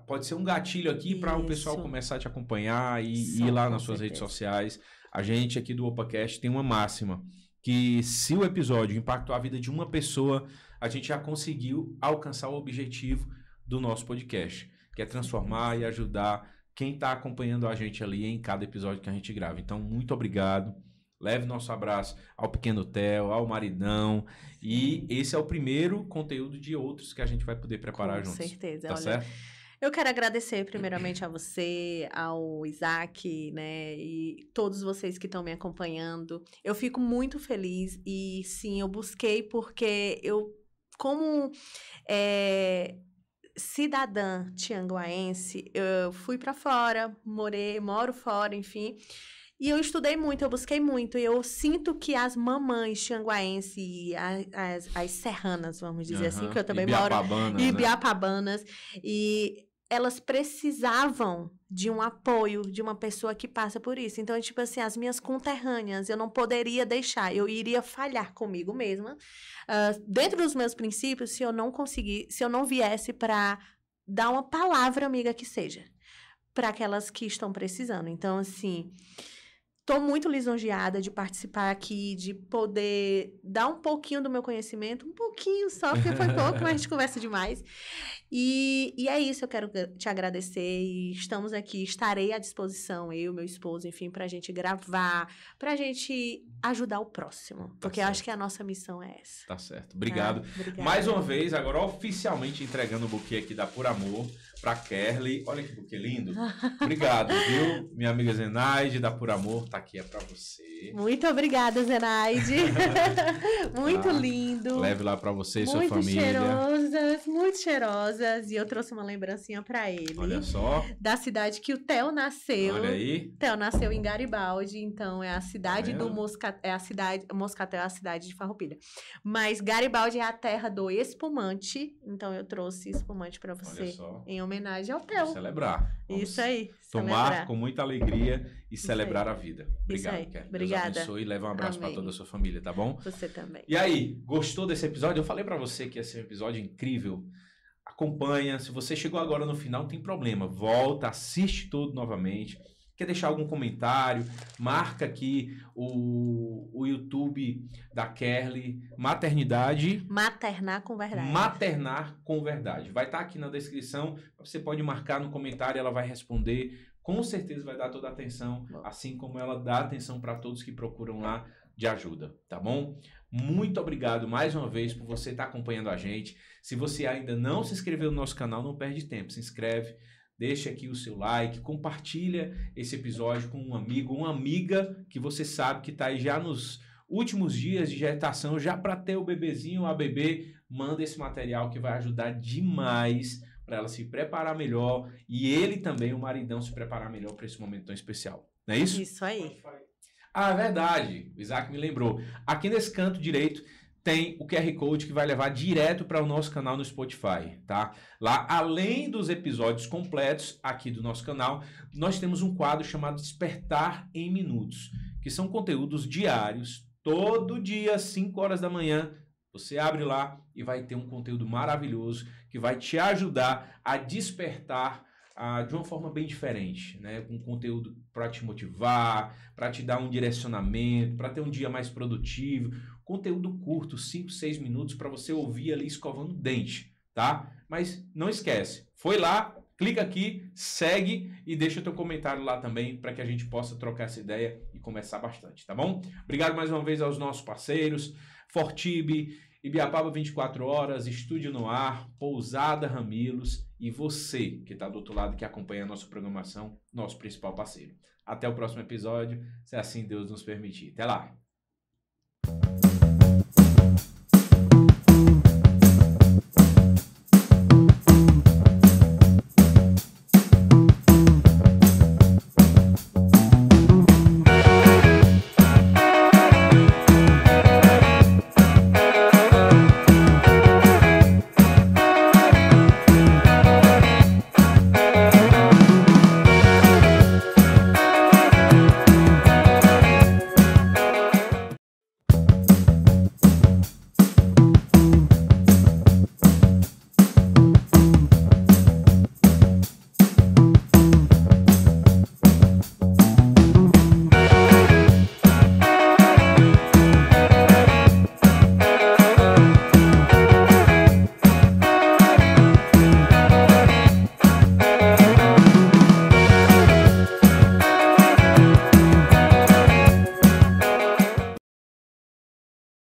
pode ser um gatilho aqui para o pessoal começar a te acompanhar e ir lá nas suas redes sociais. A gente aqui do OpaCast tem uma máxima, que se o episódio impactou a vida de uma pessoa, a gente já conseguiu alcançar o objetivo do nosso podcast, que é transformar e ajudar quem está acompanhando a gente ali em cada episódio que a gente grava. Então, muito obrigado. Leve nosso abraço ao pequeno Theo, ao maridão. E esse é o primeiro conteúdo de outros que a gente vai poder preparar juntos. Com certeza. Tá certo? Eu quero agradecer primeiramente a você, ao Isaac, né, e todos vocês que estão me acompanhando. Eu fico muito feliz e sim, eu busquei porque eu, como cidadã tianguaense, eu fui para fora, moro fora, enfim. E eu estudei muito, eu busquei muito, e eu sinto que as mamães tianguaenses e as serranas, vamos dizer assim, que eu também moro, ibiapabanas, e elas precisavam de um apoio de uma pessoa que passa por isso. Então, tipo assim, as minhas conterrâneas, eu não poderia deixar, eu iria falhar comigo mesma, dentro dos meus princípios, se eu não viesse para dar uma palavra amiga que seja, para aquelas que estão precisando. Então, assim, estou muito lisonjeada de participar aqui, de poder dar um pouquinho do meu conhecimento, um pouquinho só, porque foi pouco, mas a gente conversa demais. E é isso, eu quero te agradecer e estamos aqui, estarei à disposição, eu, meu esposo, enfim, para a gente gravar, para a gente ajudar o próximo, porque eu acho que a nossa missão é essa. Tá certo, obrigado. Mais uma vez, agora oficialmente entregando o buquê aqui da Por Amor para Kerly. Olha que buquê lindo. Obrigado, viu? Minha amiga Zenaide da Por Amor, tá aqui, é para você. Muito obrigada, Zenaide. Muito lindo. Leve lá para você e sua família. Muito cheirosas. E eu trouxe uma lembrancinha para ele. Olha só. Da cidade que o Theo nasceu. Olha aí. Theo nasceu em Garibaldi, então é a cidade do Moscatel. Moscatel é a cidade de Farroupilha. Mas Garibaldi é a terra do espumante, então eu trouxe espumante para você em homenagem ao Theo. Celebrar. Isso aí. Tomar com muita alegria e celebrar a vida. Obrigado, Kerly. Obrigada. Deus abençoe e leva um abraço para toda a sua família, tá bom? Você também. E aí, gostou desse episódio? Eu falei para você que esse é um episódio incrível. Acompanha. Se você chegou agora no final, não tem problema. Volta, assiste tudo novamente. Quer deixar algum comentário? Marca aqui o YouTube da Kerly. Maternar com Verdade. Maternar com Verdade. Vai estar aqui na descrição. Você pode marcar no comentário, ela vai responder. Com certeza vai dar toda a atenção, assim como ela dá atenção para todos que procuram lá de ajuda, tá bom? Muito obrigado mais uma vez por você estar acompanhando a gente. Se você ainda não se inscreveu no nosso canal, não perde tempo. Se inscreve, deixa aqui o seu like, compartilha esse episódio com um amigo, uma amiga que você sabe que está aí já nos últimos dias de gestação, já para ter o bebezinho ou a bebê, manda esse material que vai ajudar demais para ela se preparar melhor e ele também, o maridão, se preparar melhor para esse momento tão especial. Não é isso? Isso aí. Ah, é verdade. O Isaac me lembrou. Aqui nesse canto direito tem o QR Code que vai levar direto para o nosso canal no Spotify, tá? Lá, além dos episódios completos aqui do nosso canal, nós temos um quadro chamado Despertar em Minutos, que são conteúdos diários, todo dia, às 5 horas da manhã. Você abre lá e vai ter um conteúdo maravilhoso que vai te ajudar a despertar de uma forma bem diferente, né? Com conteúdo para te motivar, para te dar um direcionamento, para ter um dia mais produtivo. Conteúdo curto, 5, 6 minutos para você ouvir ali escovando o dente, tá? Mas não esquece, foi lá, clica aqui, segue e deixa o teu comentário lá também para que a gente possa trocar essa ideia e conversar bastante, tá bom? Obrigado mais uma vez aos nossos parceiros, Fortib, Ibiapaba 24 Horas, Estúdio no Ar, Pousada Ramilos e você que está do outro lado que acompanha a nossa programação, nosso principal parceiro. Até o próximo episódio, se assim Deus nos permitir. Até lá!